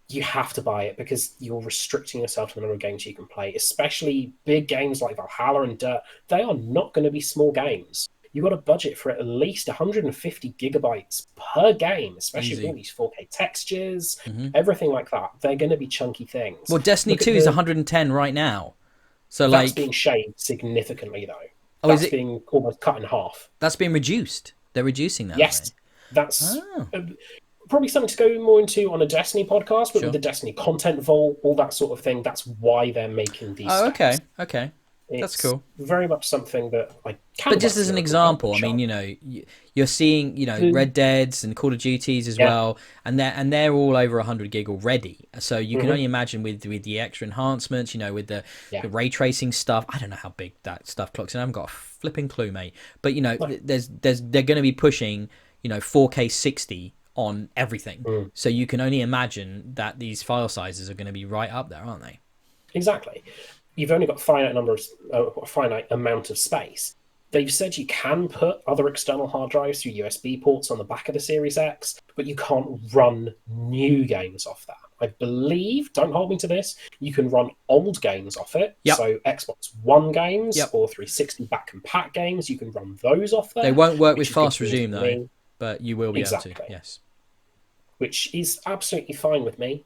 you have to buy it because you're restricting yourself to the number of games you can play, especially big games like Valhalla and Dirt. They are not going to be small games. You've got a budget for at least 150 gigabytes per game, especially with all Easy. these 4K textures, Hmm. everything like that. They're going to be chunky things. Well, Destiny Look at 2 is 110 right now. So that's being like, shaved significantly though. oh, is That's it? being almost cut in half. That's being reduced. They're reducing that, are Yes, they? that's Oh, probably something to go more into on a Destiny podcast, but with sure. the Destiny content vault, all that sort of thing, that's why they're making these Oh, steps. okay. Okay. That's It's cool. very much something that I But can just work as an miracles out example, with I mean, Sharp. you know, you're seeing, you know, Mm, Red Dead's and Call of Duties as yeah. well, and they're all over 100 gig already. So you can Hmm. only imagine with the extra enhancements, you know, with Yeah. the ray tracing stuff. I don't know how big that stuff clocks in. I haven't got a flipping clue, mate. But you know, No. they're going to be pushing, you know, 4K 60 on everything. Mm, So you can only imagine that these file sizes are going to be right up there, aren't they? exactly. You've only got a finite amount of space. They've said you can put other external hard drives through USB ports on the back of the Series X, but you can't run new games off that. I believe, don't hold me to this, you can run old games off it. Yep. So Xbox One games Yep. or 360 back and pack games, you can run those off They there, won't work with which is good fast news resume for though, me. but you will be able to. Exactly. Yes. Which is absolutely fine with me.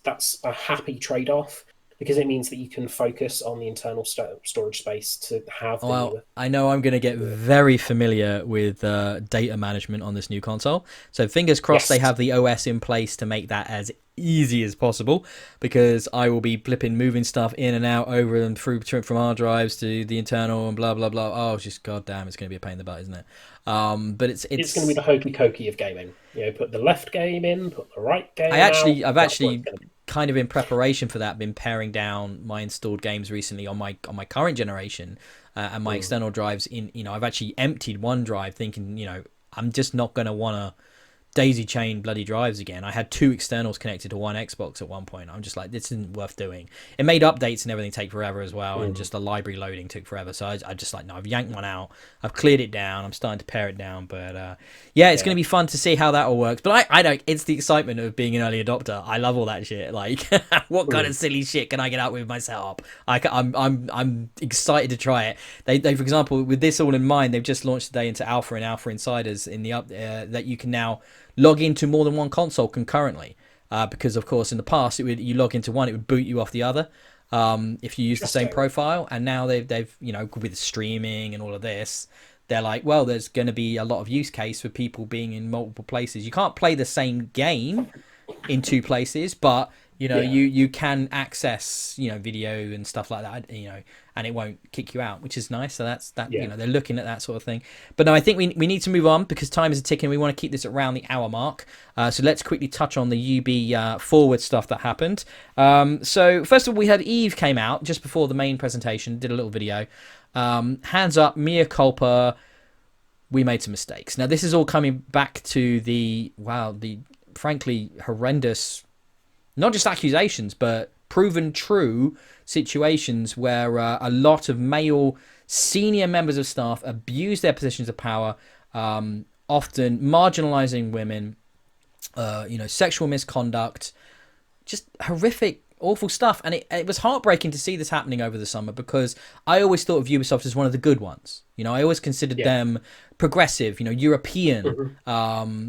That's a happy trade-off because it means that you can focus on the internal storage space to have the Well, newer. I know I'm going to get very familiar with data management on this new console. So fingers crossed they Yes. have the OS in place to make that as easy as possible, because I will be flipping moving stuff in and out over and through from hard drives to the internal and blah blah blah. Oh, it's just goddamn, it's going to be a pain in the butt, isn't it? But It's going to be the hokey cokey of gaming. You know, put the left game in, put the right game out. I've That's what it's actually going to be. kind of in preparation for that been paring down my installed games recently on my current generation, and my external drives in, you know, I've actually emptied one drive thinking, you know, I'm just not going to want to daisy chain bloody drives again. I had two externals connected to one Xbox at one point. I'm just like, this isn't worth doing. It made updates and everything take forever as well, and just the library loading took forever. So I just like, no, I've yanked one out. I've cleared it down. I'm starting to pare it down. But yeah, it's going to be fun to see how that all works. But I don't. It's the excitement of being an early adopter. I love all that shit. Like, what kind of silly shit can I get out with my setup? I'm excited to try it. They for example, with this all in mind, they've just launched today into Alpha and Alpha Insiders in the that you can now log into more than one console concurrently, because of course in the past you log into one, it would boot you off the other, if you use the same profile. And now they've you know, with streaming and all of this, they're like, well, there's going to be a lot of use case for people being in multiple places. You can't play the same game in two places, but you know, you can access, you know, video and stuff like that, you know, and it won't kick you out, which is nice. So that's that. You know, they're looking at that sort of thing. But no, I think we need to move on because time is ticking. We want to keep this around the hour mark. So let's quickly touch on the UB Forward stuff that happened. So first of all, we had Eve came out just before the main presentation, did a little video. Hands up, mea culpa. We made some mistakes. Now this is all coming back to the frankly horrendous, not just accusations, but proven true situations where a lot of male senior members of staff abuse their positions of power, often marginalizing women, you know, sexual misconduct, just horrific, awful stuff. And it was heartbreaking to see this happening over the summer, because I always thought of Ubisoft as one of the good ones. You know, I always considered them progressive, you know, European.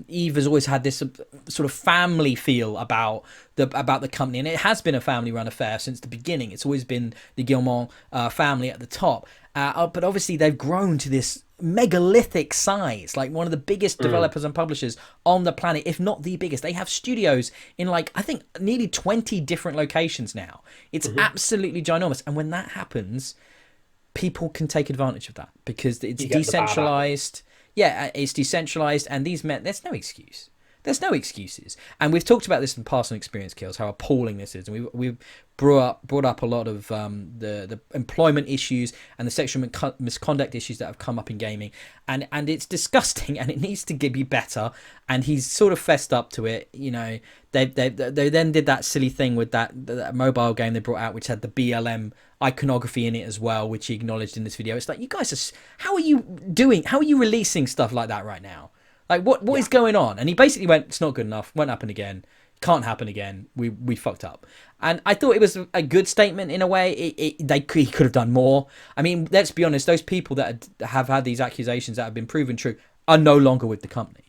Eve has always had this sort of family feel about the company, and it has been a family-run affair since the beginning. It's always been the Guillemot family at the top. But obviously they've grown to this megalithic size, like one of the biggest developers and publishers on the planet, if not the biggest. They have studios in, like, I think nearly 20 different locations now. It's absolutely ginormous. And when that happens, people can take advantage of that because it's decentralized. Yeah, it's decentralized, and these men, there's no excuse. There's no excuses. And we've talked about this in past on Experience Kills, how appalling this is. And we've brought up a lot of the employment issues and the sexual misconduct issues that have come up in gaming. And it's disgusting, and it needs to be better. And he's sort of fessed up to it. You know, they then did that silly thing with that mobile game they brought out, which had the BLM iconography in it as well, which he acknowledged in this video. It's like, you guys how are you releasing stuff like that right now? Like, what is going on? And he basically went, it's not good enough, won't happen again, can't happen again, we fucked up. And I thought it was a good statement in a way. He could have done more. I mean, let's be honest, those people that have had these accusations that have been proven true are no longer with the company.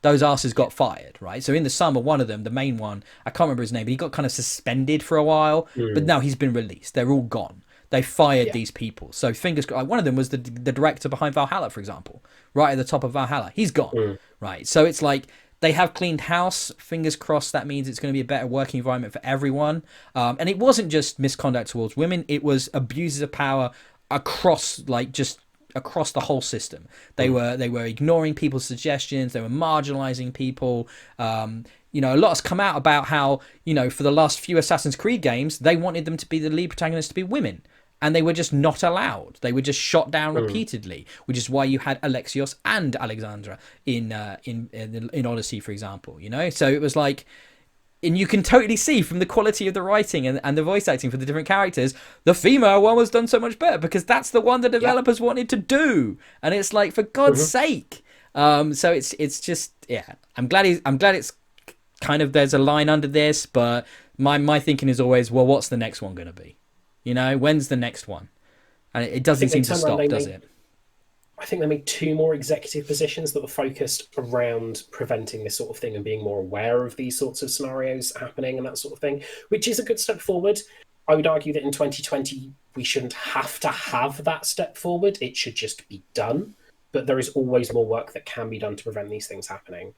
Those asses got fired, right? So in the summer, one of them, the main one, I can't remember his name, but he got kind of suspended for a while. But now he's been released. They're all gone. They fired these people. So fingers crossed. Like, one of them was the director behind Valhalla, for example, right at the top of Valhalla. He's gone, right? So it's like they have cleaned house. Fingers crossed. That means it's going to be a better working environment for everyone. And it wasn't just misconduct towards women. It was abuses of power across the whole system. They were ignoring people's suggestions. They were marginalizing people. You know, a lot has come out about how, you know, for the last few Assassin's Creed games, they wanted them to be the lead protagonists to be women, and they were just not allowed. They were just shot down repeatedly, which is why you had Alexios and Alexandra in Odyssey, for example. You know, so it was like, and you can totally see from the quality of the writing and the voice acting for the different characters, the female one was done so much better because that's the one the developers wanted to do. And it's like, for God's sake. So it's just, yeah, I'm glad it's kind of, there's a line under this, but my thinking is always, well, what's the next one going to be? You know, when's the next one? And it doesn't seem to stop, does it? I think they made 2 more executive positions that were focused around preventing this sort of thing and being more aware of these sorts of scenarios happening and that sort of thing, which is a good step forward. I would argue that in 2020, we shouldn't have to have that step forward. It should just be done. But there is always more work that can be done to prevent these things happening.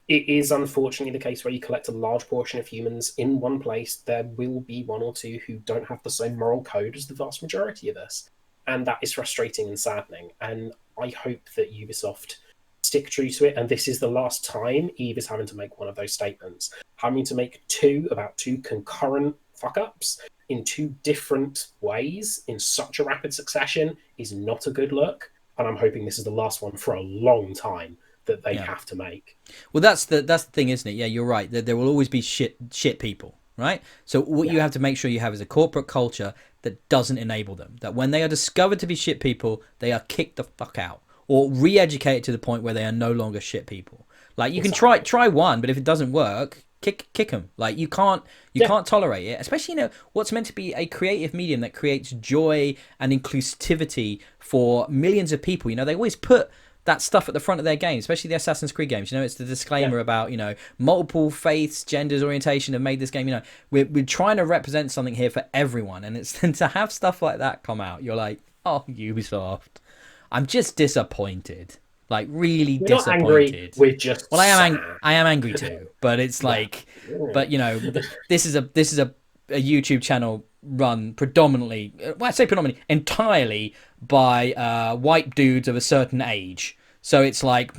It is unfortunately the case where you collect a large portion of humans in one place, there will be 1 or 2 who don't have the same moral code as the vast majority of us. And that is frustrating and saddening. And I hope that Ubisoft stick true to it. And this is the last time Eve is having to make one of those statements. Having to make 2 concurrent fuck-ups in 2 different ways in such a rapid succession is not a good look. And I'm hoping this is the last one for a long time that they have to make. Well, that's the thing, isn't it? Yeah, you're right. There will always be shit people, right? So what you have to make sure you have is a corporate culture that doesn't enable them. That when they are discovered to be shit people, they are kicked the fuck out or re-educated to the point where they are no longer shit people. Like, you can try one, but if it doesn't work, kick them. Like, you can't tolerate it, especially, you know, what's meant to be a creative medium that creates joy and inclusivity for millions of people. You know, they always put that stuff at the front of their games, especially the Assassin's Creed games. You know, it's the disclaimer about, you know, multiple faiths, genders, orientation have made this game. You know, we're trying to represent something here for everyone, and it's to have stuff like that come out, you're like, oh, Ubisoft, I'm just disappointed, like really disappointed. Not angry, we're just I am angry too, but it's like, but you know, this is a YouTube channel run predominantly, well, I say predominantly, entirely by white dudes of a certain age. So it's like,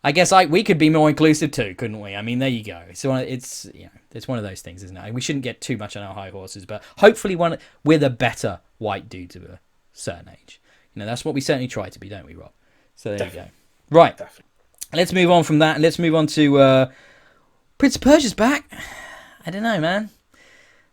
I guess we could be more inclusive too, couldn't we? I mean, there you go. So it's, you know, it's one of those things, isn't it? We shouldn't get too much on our high horses, but hopefully we're the better white dudes of a certain age. You know, that's what we certainly try to be, don't we, Rob? So there you go. Right. Definitely. Let's move on from that, and let's move on to Prince of Persia's back. I don't know, man.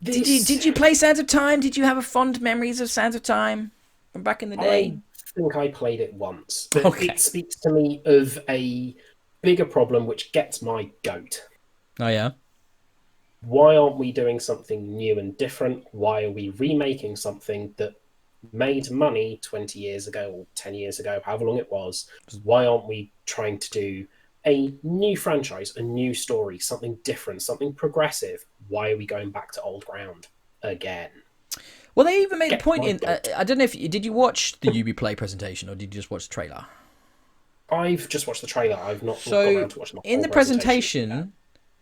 Did you play Sands of Time? Did you have fond memories of Sands of Time from back in the day? I think I played it once, but it speaks to me of a bigger problem which gets my goat. Oh, yeah? Why aren't we doing something new and different? Why are we remaking something that made money 20 years ago or 10 years ago, however long it was? Why aren't we trying to do a new franchise, a new story, something different, something progressive? Why are we going back to old ground again? Well, they even made a point in... I don't know if... Did you watch the Ubiplay presentation, or did you just watch the trailer? I've just watched the trailer. I've not gone around to watch the whole presentation.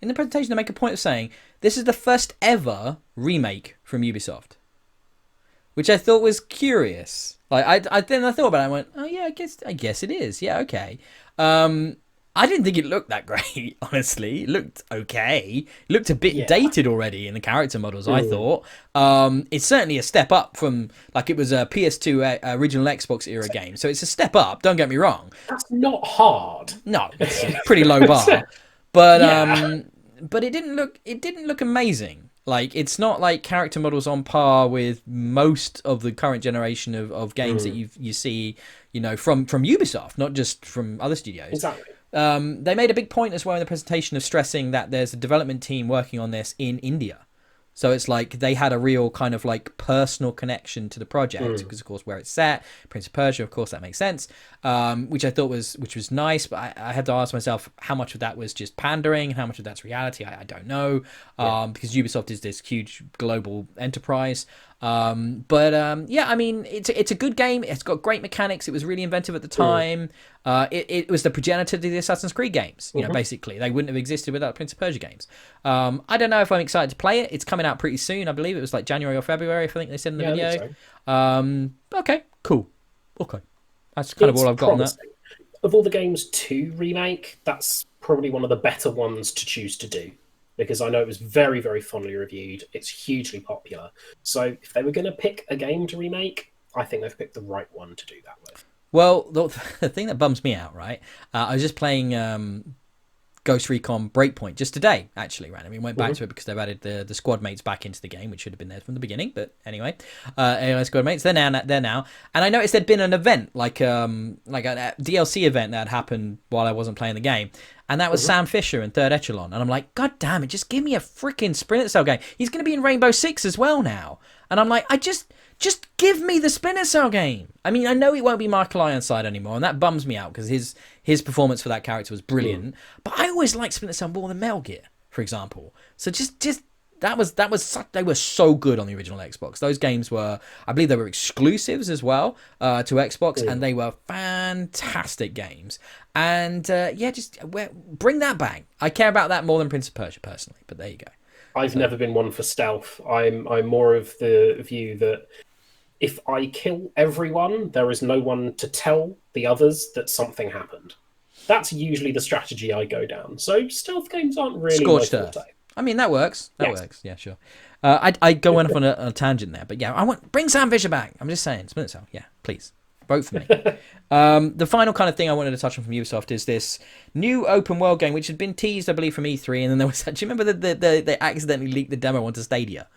In the presentation, they make a point of saying, this is the first ever remake from Ubisoft. Which I thought was curious. Like, I thought about it and I went, oh, yeah, I guess it is. Yeah, okay. I didn't think it looked that great, honestly. It looked okay. It looked a bit Yeah. dated already in the character models, I Mm. thought. It's certainly a step up from, like, it was a PS2 original Xbox era game. So it's a step up, don't get me wrong. That's not hard. No, it's a pretty low bar. But Yeah. but it didn't look amazing. Like, it's not like character models on par with most of the current generation of games that you see, from Ubisoft, not just from other studios. Exactly. They made a big point as well in the presentation of stressing that there's a development team working on this in India. So it's like they had a real kind of like personal connection to the project because, of course, where it's set, Prince of Persia, of course, that makes sense. Which I thought was nice, but I had to ask myself how much of that was just pandering and how much of that's reality. I don't know, because Ubisoft is this huge global enterprise. Yeah, I mean, it's a good game. It's got great mechanics. It was really inventive at the time. It was the progenitor to the Assassin's Creed games. Basically, they wouldn't have existed without the Prince of Persia games. I don't know if I'm excited to play it. It's coming out pretty soon. I believe it was like January or February, I think they said in the video. I think so. Okay, cool. Okay, that's kind of all I've got on that. Of all the games to remake, that's probably one of the better ones to choose to do, because I know it was very, very fondly reviewed. It's hugely popular. So if they were going to pick a game to remake, I think they've picked the right one to do that with. Well, the thing that bums me out, right? I was just playing Ghost Recon Breakpoint just today, actually, randomly. Went back to it because they've added the squad mates back into the game, which should have been there from the beginning. But anyway, squad mates, they're now. And I noticed there'd been an event, like a DLC event that had happened while I wasn't playing the game. And that was Sam Fisher in Third Echelon. And I'm like, God damn it, just give me a freaking Splinter Cell game. He's going to be in Rainbow Six as well now. And I'm like, just give me the Splinter Cell game. I mean, I know it won't be Michael Ironside anymore, and that bums me out because his performance for that character was brilliant. But I always liked Splinter Cell more than Metal Gear, for example. So just they were so good on the original Xbox. Those games were, I believe, they were exclusives as well to Xbox, and they were fantastic games. And just bring that back. I care about that more than Prince of Persia personally. But there you go. I've never been one for stealth. I'm more of the view that if I kill everyone, there is no one to tell the others that something happened. That's usually the strategy I go down. So stealth games aren't really Scorched my Earth. forte. I mean, that works. That works. Yeah, sure. I go off on a tangent there, but yeah, bring Sam Fisher back. I'm just saying, Splinter Cell. Yeah, please. Vote for me. The final kind of thing I wanted to touch on from Ubisoft is this new open world game, which had been teased, I believe, from E3, and then there was. Do you remember they accidentally leaked the demo onto Stadia,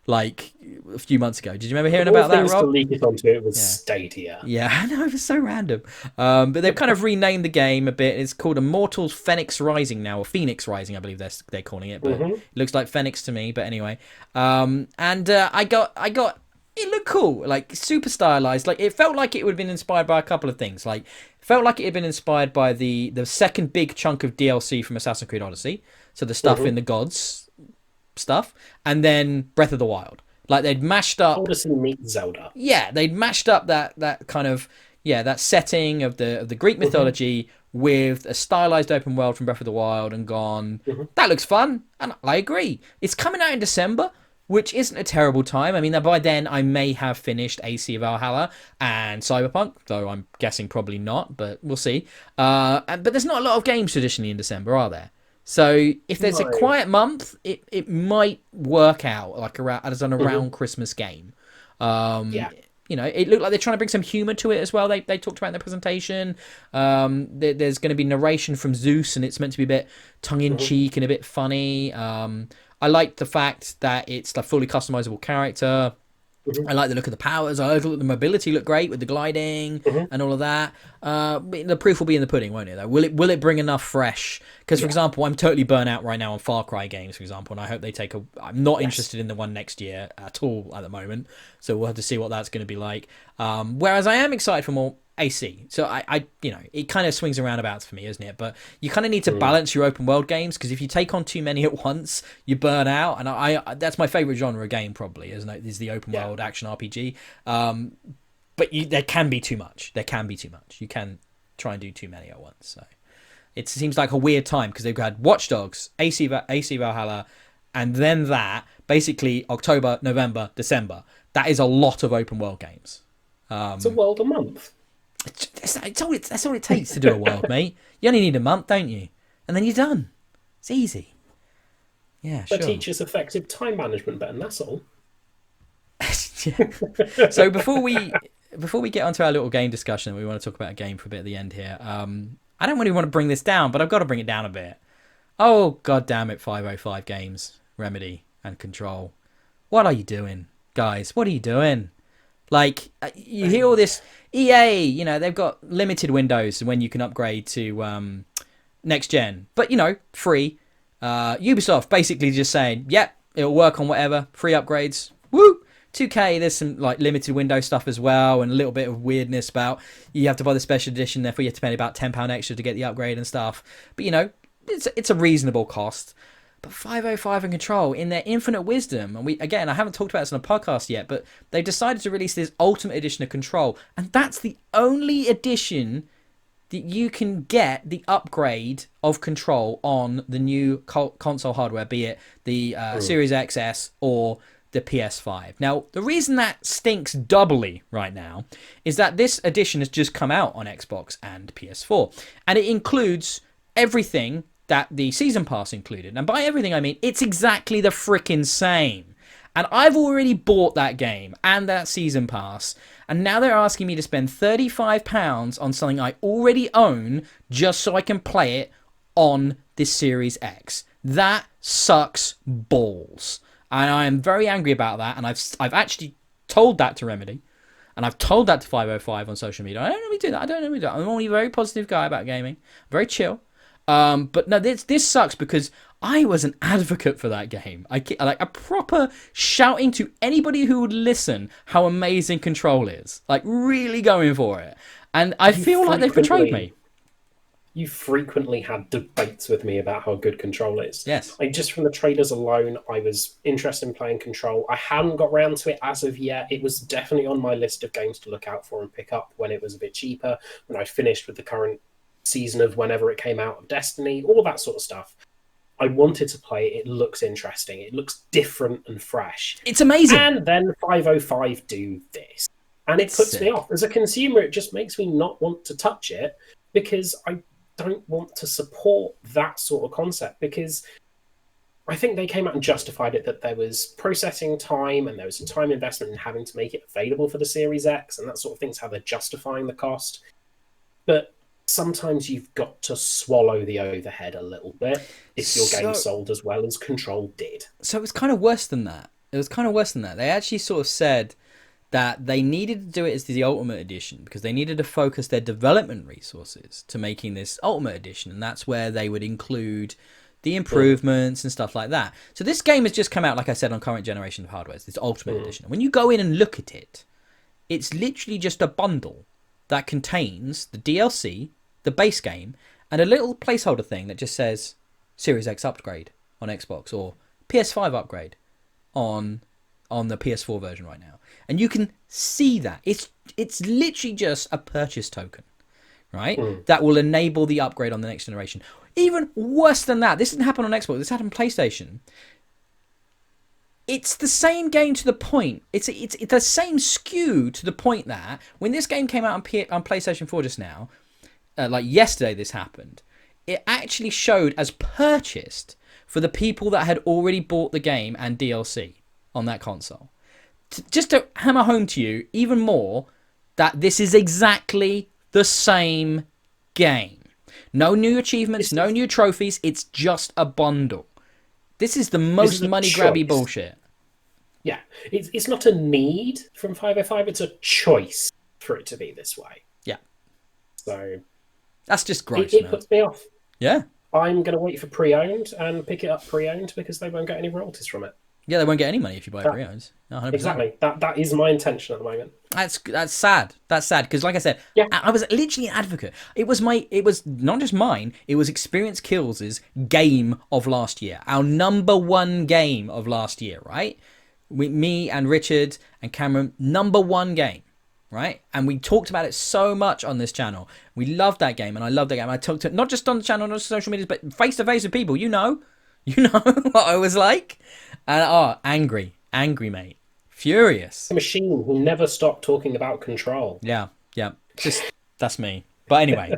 like a few months ago? Did you remember hearing about that, Rob? To leak it onto it was Stadia. Yeah, I know, it was so random. But they've kind of renamed the game a bit. It's called Immortals Phoenix Rising now, or Phoenix Rising, I believe they're calling it. But it looks like Phoenix to me. But anyway, I got. It looked cool, like super stylized. Like, it felt like it would have been inspired by a couple of things. Like, it felt like it had been inspired by the second big chunk of DLC from Assassin's Creed Odyssey. So the stuff in the gods stuff, and then Breath of the Wild. Like, they'd mashed up Odyssey meets Zelda. Yeah, they'd mashed up that kind of that setting of the Greek mythology with a stylized open world from Breath of the Wild and gone, that looks fun, and I agree. It's coming out in December, which isn't a terrible time. I mean, by then I may have finished AC Valhalla and Cyberpunk, though I'm guessing probably not, but we'll see. But there's not a lot of games traditionally in December, are there? So if there's a quiet month, it might work out like as an around Christmas game. It looked like they're trying to bring some humor to it as well. They talked about in their presentation. There's going to be narration from Zeus, and it's meant to be a bit tongue-in-cheek and a bit funny. I like the fact that it's a fully customizable character. I like the look of the powers. I like the mobility look great with the gliding and all of that. The proof will be in the pudding, won't it? Though, will it bring enough fresh? Because, for example, I'm totally burnt out right now on Far Cry games, for example, and I hope they take a. I'm not interested in the one next year at all at the moment, so we'll have to see what that's going to be like. Whereas I am excited for more AC. So I it kind of swings around about for me, isn't it? But you kind of need to balance your open world games, because if you take on too many at once, you burn out. And I that's my favorite genre of game, probably, isn't it? Is the open world action RPG. But there can be too much. You can try and do too many at once. So it seems like a weird time, because they've had Watch Dogs, AC Valhalla, and then that basically October, November, December. That is a lot of open world games. It's a world a month. That's all it takes to do a world, mate. You only need a month, don't you? And then you're done. It's easy. Yeah, sure. That teaches effective time management, Ben. That's all. Yeah. So before we get onto our little game discussion, we want to talk about a game for a bit at the end here. I don't really want to bring this down, but I've got to bring it down a bit. Oh, god damn it, 505 Games, Remedy, and Control. What are you doing, guys? What are you doing? Like, you hear all this EA, you know, they've got limited windows when you can upgrade to next gen, but, you know, free. Ubisoft basically just saying, yep, it'll work on whatever, free upgrades. Woo! 2K, there's some like limited window stuff as well, and a little bit of weirdness about you have to buy the special edition, therefore you have to pay about £10 extra to get the upgrade and stuff. But, you know, it's a reasonable cost. But 505 and Control, in their infinite wisdom, and I haven't talked about this on a podcast yet, but they decided to release this Ultimate Edition of Control, and that's the only edition that you can get the upgrade of Control on the new console hardware, be it the Series XS or the PS5. Now, the reason that stinks doubly right now is that this edition has just come out on Xbox and PS4, and it includes everything that the Season Pass included. And by everything, I mean, it's exactly the frickin' same. And I've already bought that game and that Season Pass, and now they're asking me to spend £35 on something I already own just so I can play it on this Series X. That sucks balls. And I am very angry about that, and I've actually told that to Remedy, and I've told that to 505 on social media. I don't normally do that. I'm normally a very positive guy about gaming, very chill. But no, this sucks because I was an advocate for that game. Like a proper shouting to anybody who would listen how amazing Control is. Like really going for it. And I feel like they've betrayed me. You frequently had debates with me about how good Control is. Yes. Like just from the trailers alone, I was interested in playing Control. I hadn't got round to it as of yet. It was definitely on my list of games to look out for and pick up when it was a bit cheaper, when I finished with the current season of whenever it came out of Destiny, all that sort of stuff. I wanted to play it. It looks interesting. It looks different and fresh. It's amazing. And then 505 do this. And it puts me off. As a consumer, it just makes me not want to touch it because I don't want to support that sort of concept, because I think they came out and justified it that there was processing time and there was a time investment in having to make it available for the Series X, and that sort of thing's how they're justifying the cost. But sometimes you've got to swallow the overhead a little bit if your game sold as well as Control did. So it was kind of worse than that. They actually sort of said that they needed to do it as the Ultimate Edition because they needed to focus their development resources to making this Ultimate Edition, and that's where they would include the improvements and stuff like that. So this game has just come out, like I said, on current generation of hardware. It's this Ultimate Edition. When you go in and look at it, it's literally just a bundle that contains the DLC, the base game, and a little placeholder thing that just says Series X upgrade on Xbox or PS5 upgrade on the PS4 version right now. And you can see that. It's literally just a purchase token, right? That will enable the upgrade on the next generation. Even worse than that, this didn't happen on Xbox, this happened on PlayStation. It's the same game to the point. It's the same skew to the point that when this game came out on PlayStation 4 just now, like yesterday this happened, it actually showed as purchased for the people that had already bought the game and DLC on that console. Just to hammer home to you even more that this is exactly the same game. No new achievements, no new trophies. It's just a bundle. This is the most money-grabby bullshit. Yeah, it's not a need from 505. It's a choice for it to be this way. Yeah. So that's just gross. It puts me off. Yeah. I'm going to wait for pre-owned and pick it up pre-owned because they won't get any royalties from it. Yeah, they won't get any money if you buy it pre-owned. 100%. Exactly. That is my intention at the moment. That's sad. That's sad because, like I said, I was literally an advocate. It was not just mine. It was Experience Kills' game of last year, our number one game of last year. Right? Me and Richard and Cameron, number one game. Right? And we talked about it so much on this channel. We loved that game, and I loved that game. I talked to not just on the channel, not just social media, but face to face with people. You know what I was like. And angry, mate, furious. A machine who never stopped talking about Control. Yeah. Just That's me. But anyway,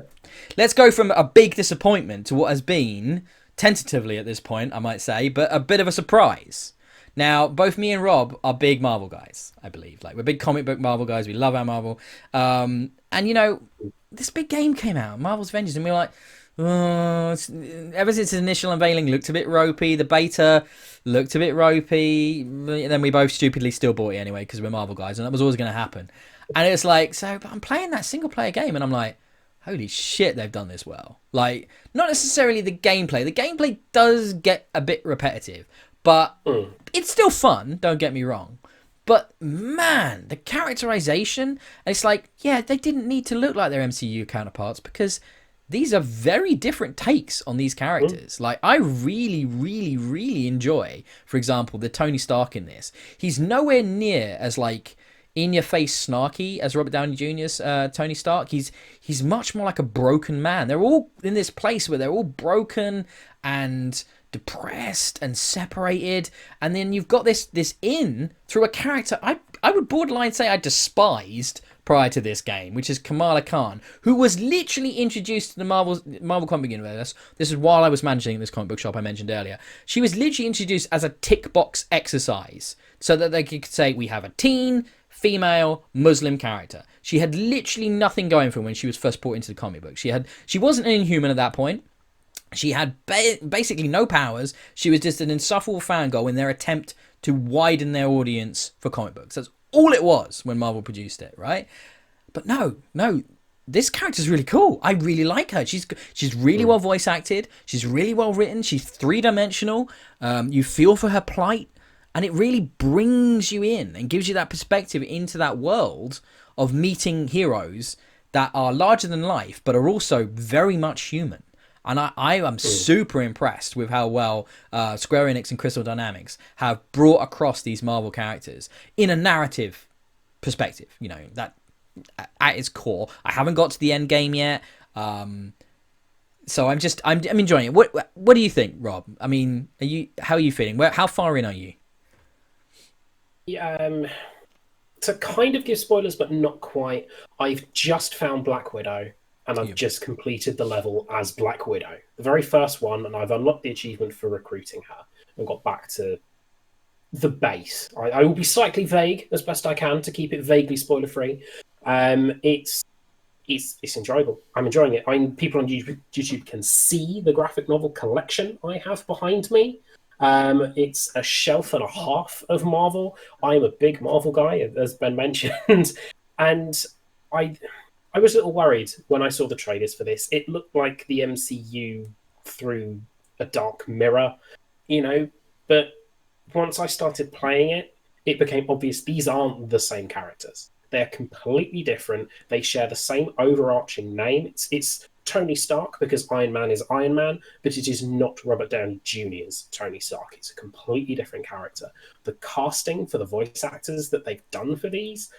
let's go from a big disappointment to what has been, tentatively at this point, I might say, but a bit of a surprise. Now, both me and Rob are big Marvel guys, I believe. Like, we're big comic book Marvel guys. We love our Marvel. And, you know, this big game came out, Marvel's Avengers, and we were like, oh, ever since its initial unveiling, looked a bit ropey. The beta looked a bit ropey. Then we both stupidly still bought it anyway because we're Marvel guys, and that was always going to happen. And it was like, but I'm playing that single player game, and I'm like, holy shit, they've done this well. Like, not necessarily the gameplay. The gameplay does get a bit repetitive, but it's still fun, don't get me wrong. But man, the characterization, it's like, yeah, they didn't need to look like their MCU counterparts because these are very different takes on these characters. Like, I really, really, really enjoy, for example, the Tony Stark in this. He's nowhere near as, like, in-your-face snarky as Robert Downey Jr.'s Tony Stark. He's much more like a broken man. They're all in this place where they're all broken and depressed and separated, and then you've got this in through a character I would borderline say I despised prior to this game, which is Kamala Khan, who was literally introduced to the Marvel comic universe. This is while I was managing this comic book shop I mentioned earlier. She was literally introduced as a tick box exercise so that they could say we have a teen female Muslim character. She had literally nothing going for her when she was first brought into the comic book. She wasn't an Inhuman at that point. She had basically no powers. She was just an insufferable fangirl in their attempt to widen their audience for comic books. That's all it was when Marvel produced it, right? But no, this character's really cool. I really like her. She's really well voice acted. She's really well written. She's three-dimensional. You feel for her plight, and it really brings you in and gives you that perspective into that world of meeting heroes that are larger than life, but are also very much human. And I am super impressed with how well Square Enix and Crystal Dynamics have brought across these Marvel characters in a narrative perspective. You know, that at its core. I haven't got to the end game yet, so I'm enjoying it. What do you think, Rob? I mean, how are you feeling? How far in are you? Yeah, to kind of give spoilers, but not quite. I've just found Black Widow. And I've just completed the level as Black Widow. The very first one, and I've unlocked the achievement for recruiting her and got back to the base. I will be slightly vague as best I can to keep it vaguely spoiler-free. It's enjoyable. I'm enjoying it. People on YouTube can see the graphic novel collection I have behind me. It's a shelf and a half of Marvel. I am a big Marvel guy, as Ben mentioned. And I was a little worried when I saw the trailers for this. It looked like the MCU through a dark mirror, you know, but once I started playing it, it became obvious these aren't the same characters. They're completely different. They share the same overarching name. It's Tony Stark because Iron Man is Iron Man, but it is not Robert Downey Jr.'s Tony Stark. It's a completely different character. The casting for the voice actors that they've done for these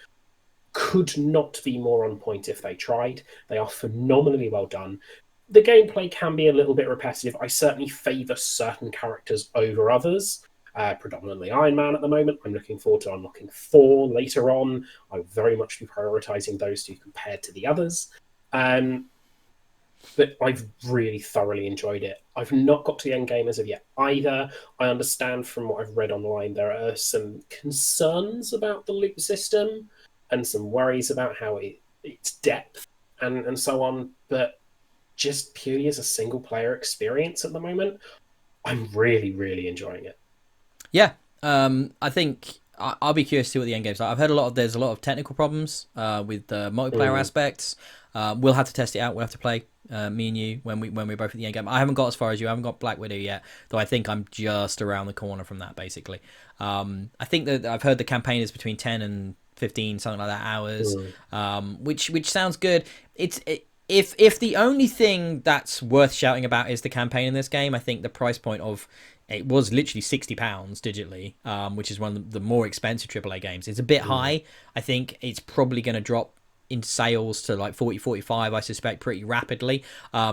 could not be more on point if they tried. They are phenomenally well done. The gameplay can be a little bit repetitive. I certainly favour certain characters over others, predominantly Iron Man at the moment. I'm looking forward to unlocking Thor later on. I'll very much be prioritising those two compared to the others. But I've really thoroughly enjoyed it. I've not got to the end game as of yet either. I understand from what I've read online there are some concerns about the loot system and some worries about how its depth and so on, but just purely as a single-player experience at the moment, I'm really, really enjoying it. Yeah, I think I'll be curious to see what the end game's like. I've heard there's a lot of technical problems with the multiplayer aspects. We'll have to test it out. We'll have to play, me and you, when we're both at the end game. I haven't got as far as you. I haven't got Black Widow yet, though I think I'm just around the corner from that, basically. I think that I've heard the campaign is between 10 and 15, something like that, hours, which sounds good. If the only thing that's worth shouting about is the campaign in this game, I think the price point of it was literally £60 digitally, which is one of the more expensive AAA games. It's a bit high. I think it's probably going to drop in sales to like 40-45, I suspect, pretty rapidly,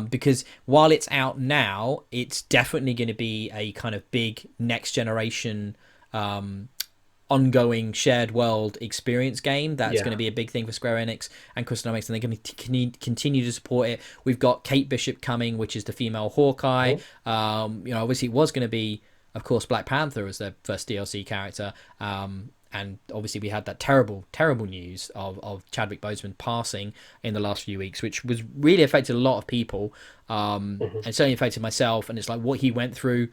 because while it's out now, it's definitely going to be a kind of big next generation ongoing shared world experience game. That's going to Yeah. be a big thing for Square Enix and Crystal Dynamics, and they're going to continue to support it. We've got Kate Bishop coming, which is the female Hawkeye. Mhm. Obviously it was going to be, of course, Black Panther as their first DLC character. And obviously we had that terrible news of Chadwick Boseman passing in the last few weeks, which was really affected a lot of people, and Mhm. certainly affected myself. And it's like what he went through.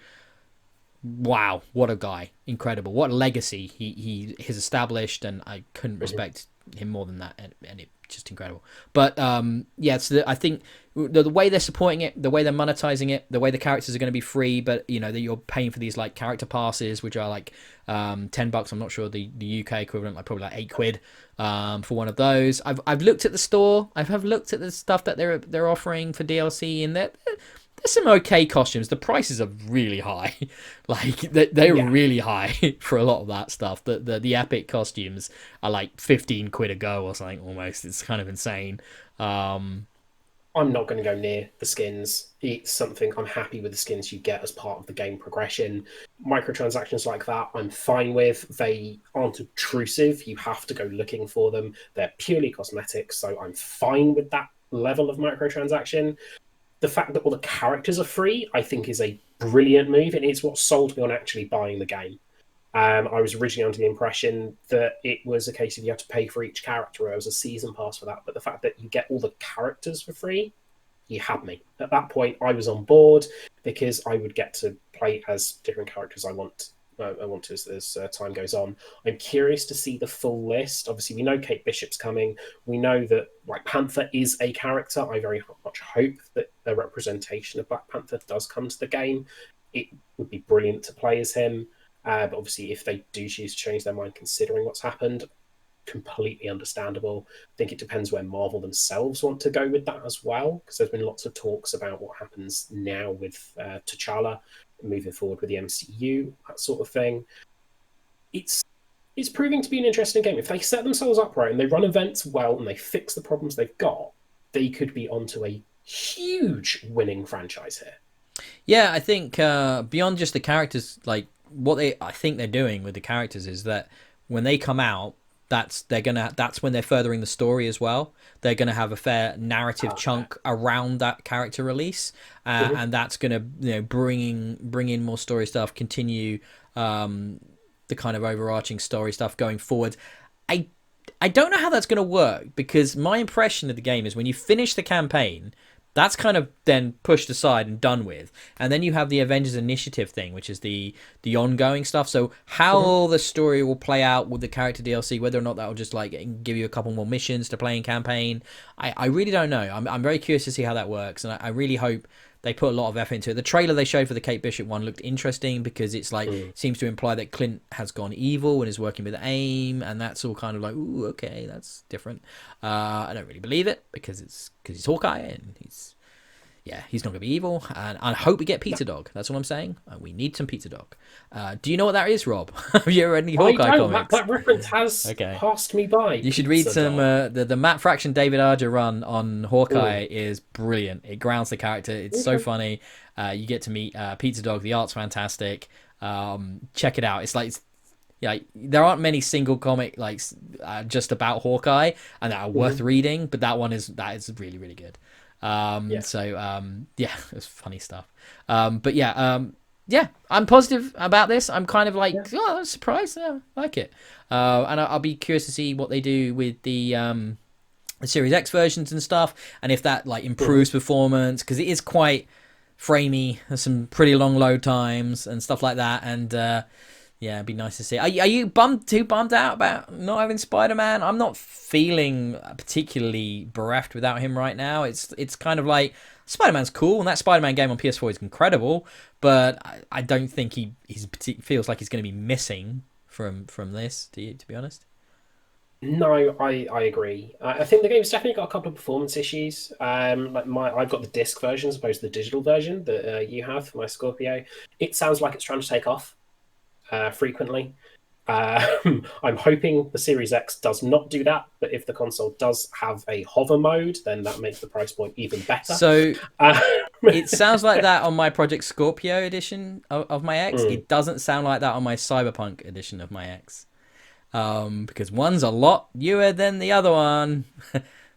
Wow, what a guy. Incredible. What a legacy he has established, and I couldn't respect him more than that, and it's just incredible. But so I think the way they're supporting it, the way they're monetizing it, the way the characters are going to be free, but that you're paying for these like character passes, which are like $10. I'm not sure the UK equivalent, like probably like £8 for one of those. I've looked at the store. I have looked at the stuff that they're offering for DLC, and there's some okay costumes. The prices are really high. Like they're Yeah. really high for a lot of that stuff. The epic costumes are like £15 a go or something almost. It's kind of insane. I'm not going to go near the skins. It's something I'm happy with the skins you get as part of the game progression. Microtransactions like that, I'm fine with. They aren't obtrusive. You have to go looking for them. They're purely cosmetics, so I'm fine with that level of microtransaction. The fact that all the characters are free, I think, is a brilliant move, and it's what sold me on actually buying the game. I was originally under the impression that it was a case of you had to pay for each character, or there was a season pass for that. But the fact that you get all the characters for free, you had me. At that point, I was on board because I would get to play as different characters I want. I want to as time goes on. I'm curious to see the full list. Obviously, we know Kate Bishop's coming. We know that Black Panther is a character. I very much hope that a representation of Black Panther does come to the game. It would be brilliant to play as him. But obviously, if they do choose to change their mind considering what's happened, completely understandable. I think it depends where Marvel themselves want to go with that as well, because there's been lots of talks about what happens now with T'Challa moving forward with the MCU, that sort of thing. It's proving to be an interesting game. If they set themselves up right and they run events well and they fix the problems they've got, they could be onto a huge winning franchise here. Yeah, I think beyond just the characters, like I think they're doing with the characters is that when they come out, that's when they're furthering the story as well. They're gonna have a fair narrative chunk around that character release, and that's gonna bring in more story stuff, continue the kind of overarching story stuff going forward. I don't know how that's gonna work, because my impression of the game is when you finish the campaign, that's kind of then pushed aside and done with, and then you have the Avengers Initiative thing, which is the ongoing stuff. So how the story will play out with the character DLC, whether or not that will just like give you a couple more missions to play in campaign, I really don't know. I'm very curious to see how that works, and I really hope they put a lot of effort into it. The trailer they showed for the Kate Bishop one looked interesting, because it's like seems to imply that Clint has gone evil and is working with AIM, and that's all kind of like, ooh, okay, that's different. I don't really believe it, because he's Hawkeye and he's not gonna be evil, and I hope we get Pizza Dog. That's what I'm saying. We need some Pizza Dog. Do you know what that is, Rob? Have you ever read any Hawkeye comics? That reference has passed me by. You should read some. The Matt Fraction David Arger run on Hawkeye is brilliant. It grounds the character. It's so funny. You get to meet Pizza Dog. The art's fantastic. Check it out. It's like there aren't many single comic just about Hawkeye and that are worth reading, but that is really, really good. It's funny stuff. I'm positive about this. I'm kind of like, I was surprised. Yeah, I like it. And I'll be curious to see what they do with the Series X versions and stuff, and if that like improves performance, because it is quite framey. There's some pretty long load times and stuff like that, and it'd be nice to see. Are you too bummed out about not having Spider-Man? I'm not feeling particularly bereft without him right now. It's kind of like Spider-Man's cool, and that Spider-Man game on PS4 is incredible, but I don't think he feels like he's going to be missing from this. To be honest. No, I agree. I think the game's definitely got a couple of performance issues. I've got the disc version as opposed to the digital version that you have for my Scorpio. It sounds like it's trying to take off frequently. I'm hoping the Series X does not do that, but if the console does have a hover mode, then that makes the price point even better. So it sounds like that on my Project Scorpio edition of my X. It doesn't sound like that on my Cyberpunk edition of my X. because one's a lot newer than the other one.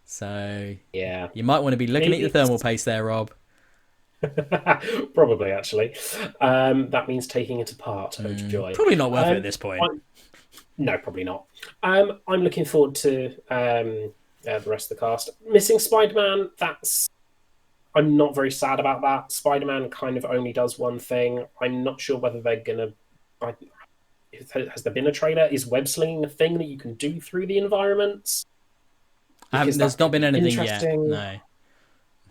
So Yeah, you might want to be looking at your it's thermal paste there, Rob. probably actually. That means taking it apart. Oh joy. Probably not worth it at Um, this point. no, probably not. I'm looking forward to the rest of the cast. Missing Spider-Man. I'm not very sad about that. Spider-Man kind of only does one thing. I'm not sure whether they're gonna. Has there been a trailer? Is web slinging a thing that you can do through the environments? Because There's that not could been be anything yet. interesting. No.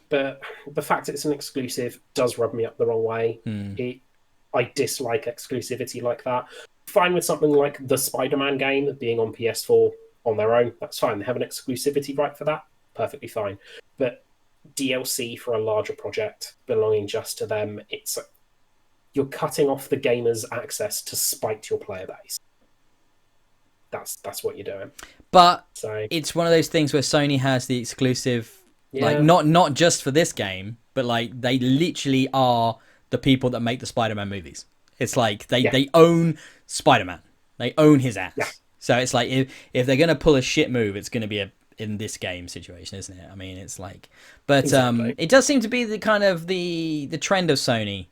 But the fact that it's an exclusive does rub me up the wrong way. I dislike exclusivity like that. Fine with something like the Spider-Man game being on PS4 on their own. That's fine. They have an exclusivity right for that. Perfectly fine. But DLC for a larger project belonging just to them, you're cutting off the gamer's access to spite your player base. That's what you're doing. But So it's one of those things where Sony has the exclusive, like yeah, not just for this game, but like they literally are the people that make the Spider-Man movies. It's like they own Spider-Man. They own his ass. Yeah. So it's like if they're gonna pull a shit move, it's gonna be in this game situation, isn't it? I mean, it's like, but exactly. it does seem to be the kind of the trend of Sony.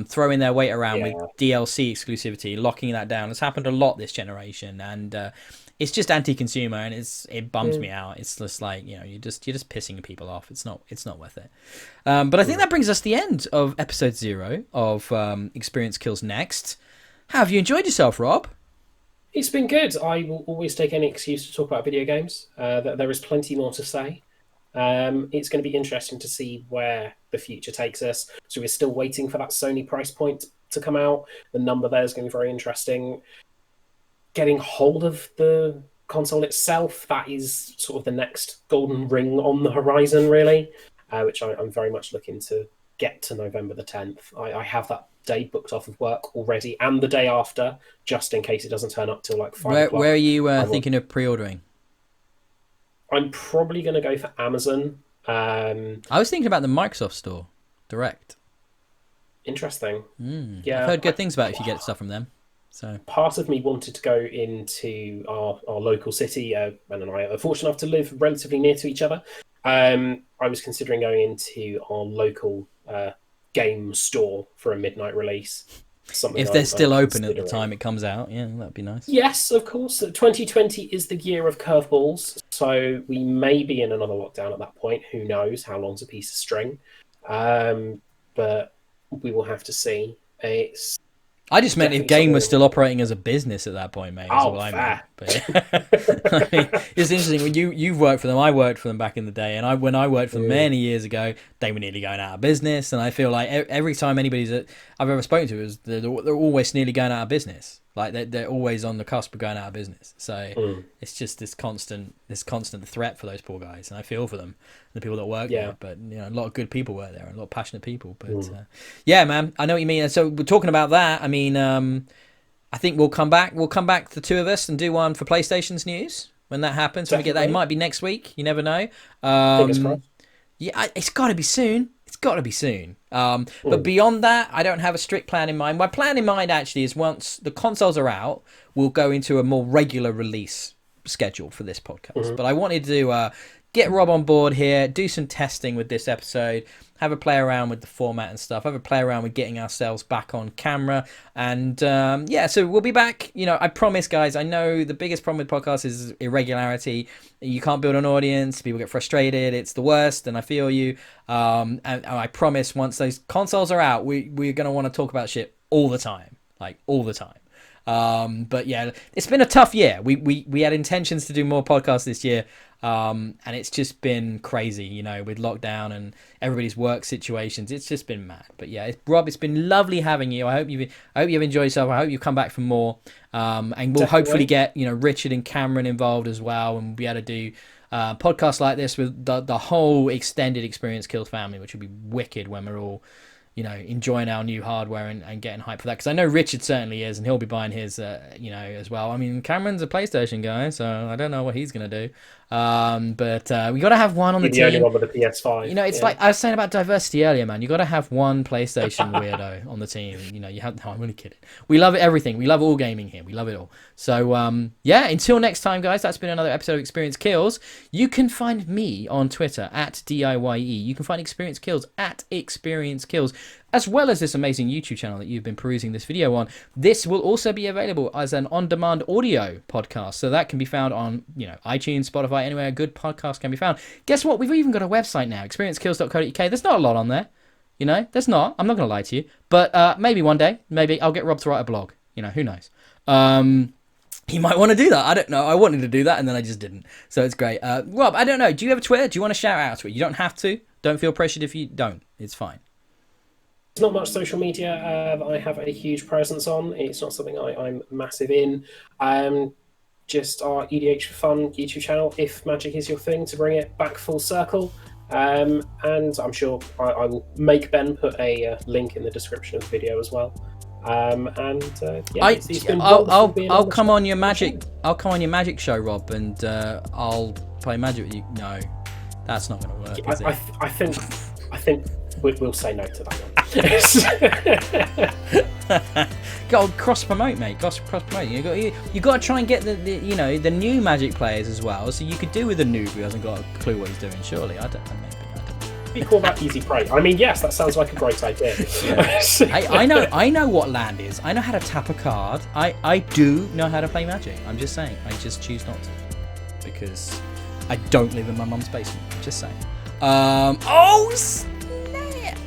Throwing their weight around with DLC exclusivity, locking that down. It's happened a lot this generation, and it's just anti-consumer, and it bums me out. It's just like, you know, you're just pissing people off. It's not worth it. But I think that brings us to the end of episode 0 of Experience Kills Next. How have you enjoyed yourself, Rob? It's been good. I will always take any excuse to talk about video games. There is plenty more to say. It's going to be interesting to see where the future takes us. So we're still waiting for that Sony price point to come out. The number there is going to be very interesting. Getting hold of the console itself, that is sort of the next golden ring on the horizon, really, which I'm very much looking to get to November the 10th. I have that day booked off of work already, and the day after, just in case it doesn't turn up till like 5 o'clock. Where are you thinking of pre-ordering? I'm probably going to go for Amazon. I was thinking about the Microsoft Store direct. Interesting. Yeah, I've heard good things about it if you get stuff from them. So part of me wanted to go into our local city. Ben and I are fortunate enough to live relatively near to each other. I was considering going into our local game store for a midnight release. Something if they're still open at the considering. time it comes out, yeah, that'd be nice. Yes, of course. 2020 is the year of curveballs, so we may be in another lockdown at that point. Who knows? How long's a piece of string? But we will have to see. I just meant if game was still operating as a business at that point, mate. Oh, I fair. But, I mean, it's interesting when you've worked for them. I worked for them back in the day, and when I worked for them many years ago, they were nearly going out of business. And I feel like every time anybody that I've ever spoken to they're always nearly going out of business. Like they're always on the cusp of going out of business. So it's just this constant threat for those poor guys, and I feel for them, the people that work there. But you know, a lot of good people work there, and a lot of passionate people. But yeah, man, I know what you mean. And so we're talking about that. I mean, I think we'll come back, the two of us, and do one for PlayStation's news when that happens. Definitely. When we get that, it might be next week. You never know. Fingers crossed. Yeah, it's got to be soon. But beyond that, I don't have a strict plan in mind. My plan in mind actually is once the consoles are out, we'll go into a more regular release schedule for this podcast. But I wanted to get Rob on board here, do some testing with this episode, have a play around with the format and stuff, have a play around with getting ourselves back on camera. And so we'll be back. You know, I promise, guys, I know the biggest problem with podcasts is irregularity. You can't build an audience. People get frustrated. It's the worst. And I feel you. And I promise once those consoles are out, we're going to want to talk about shit all the time. Like all the time. But yeah, it's been a tough year. We had intentions to do more podcasts this year. And it's just been crazy, you know, with lockdown and everybody's work situations. It's just been mad. But yeah, Rob, it's been lovely having you. I hope you've enjoyed yourself. I hope you come back for more. And we'll hopefully get, you know, Richard and Cameron involved as well, and we'll be able to do podcasts like this with the whole extended Experience Kills family, which would be wicked when we're all, you know, enjoying our new hardware and getting hyped for that. Because I know Richard certainly is, and he'll be buying his, you know, as well. I mean, Cameron's a PlayStation guy, so I don't know what he's going to do. But we got to have one on the You're team. the only one with a PS5. You know, it's like I was saying about diversity earlier, man. You got to have one PlayStation weirdo on the team. You know, you have. No, I'm only kidding. We love everything. We love all gaming here. We love it all. So, yeah. Until next time, guys. That's been another episode of Experience Kills. You can find me on Twitter at DIYE. You can find Experience Kills at Experience Kills, as well as this amazing YouTube channel that you've been perusing this video on. This will also be available as an on-demand audio podcast, so that can be found on, you know, iTunes, Spotify, anywhere a good podcast can be found. Guess what? We've even got a website now, experiencekills.co.uk. There's not a lot on there, you know. There's not. I'm not going to lie to you, but maybe one day, maybe I'll get Rob to write a blog. You know, who knows? He might want to do that. I don't know. I wanted to do that, and then I just didn't. So it's great. Rob, I don't know. Do you have a Twitter? Do you want to shout out to it? You don't have to. Don't feel pressured if you don't. It's fine. There's not much social media that I have a huge presence on. It's not something I'm massive in. Just our EDH for Fun YouTube channel, if magic is your thing, to bring it back full circle. And I'm sure I will make Ben put a link in the description of the video as well. Yeah, it's been I'll come on your magic. I'll come on your magic show, Rob, and I'll play magic with you. No, that's not going to work. Is it? I think we'll say no to that one. Got to cross promote, mate. Cross promote. You got to try and get the new Magic players as well. So you could do with a noob who hasn't got a clue what he's doing. Surely, I don't. We call that easy prey. I mean, yes, that sounds like a great idea. Yeah. I know what land is. I know how to tap a card. I do know how to play Magic. I'm just saying. I just choose not to because I don't live in my mum's basement. Just saying. Oh snap!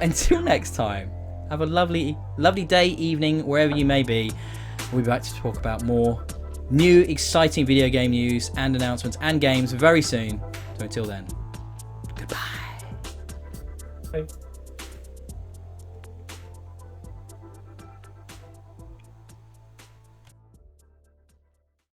Until next time, have a lovely day, evening, wherever you may be. We'll be back to talk about more new, exciting video game news and announcements and games very soon. So until then, goodbye. Bye.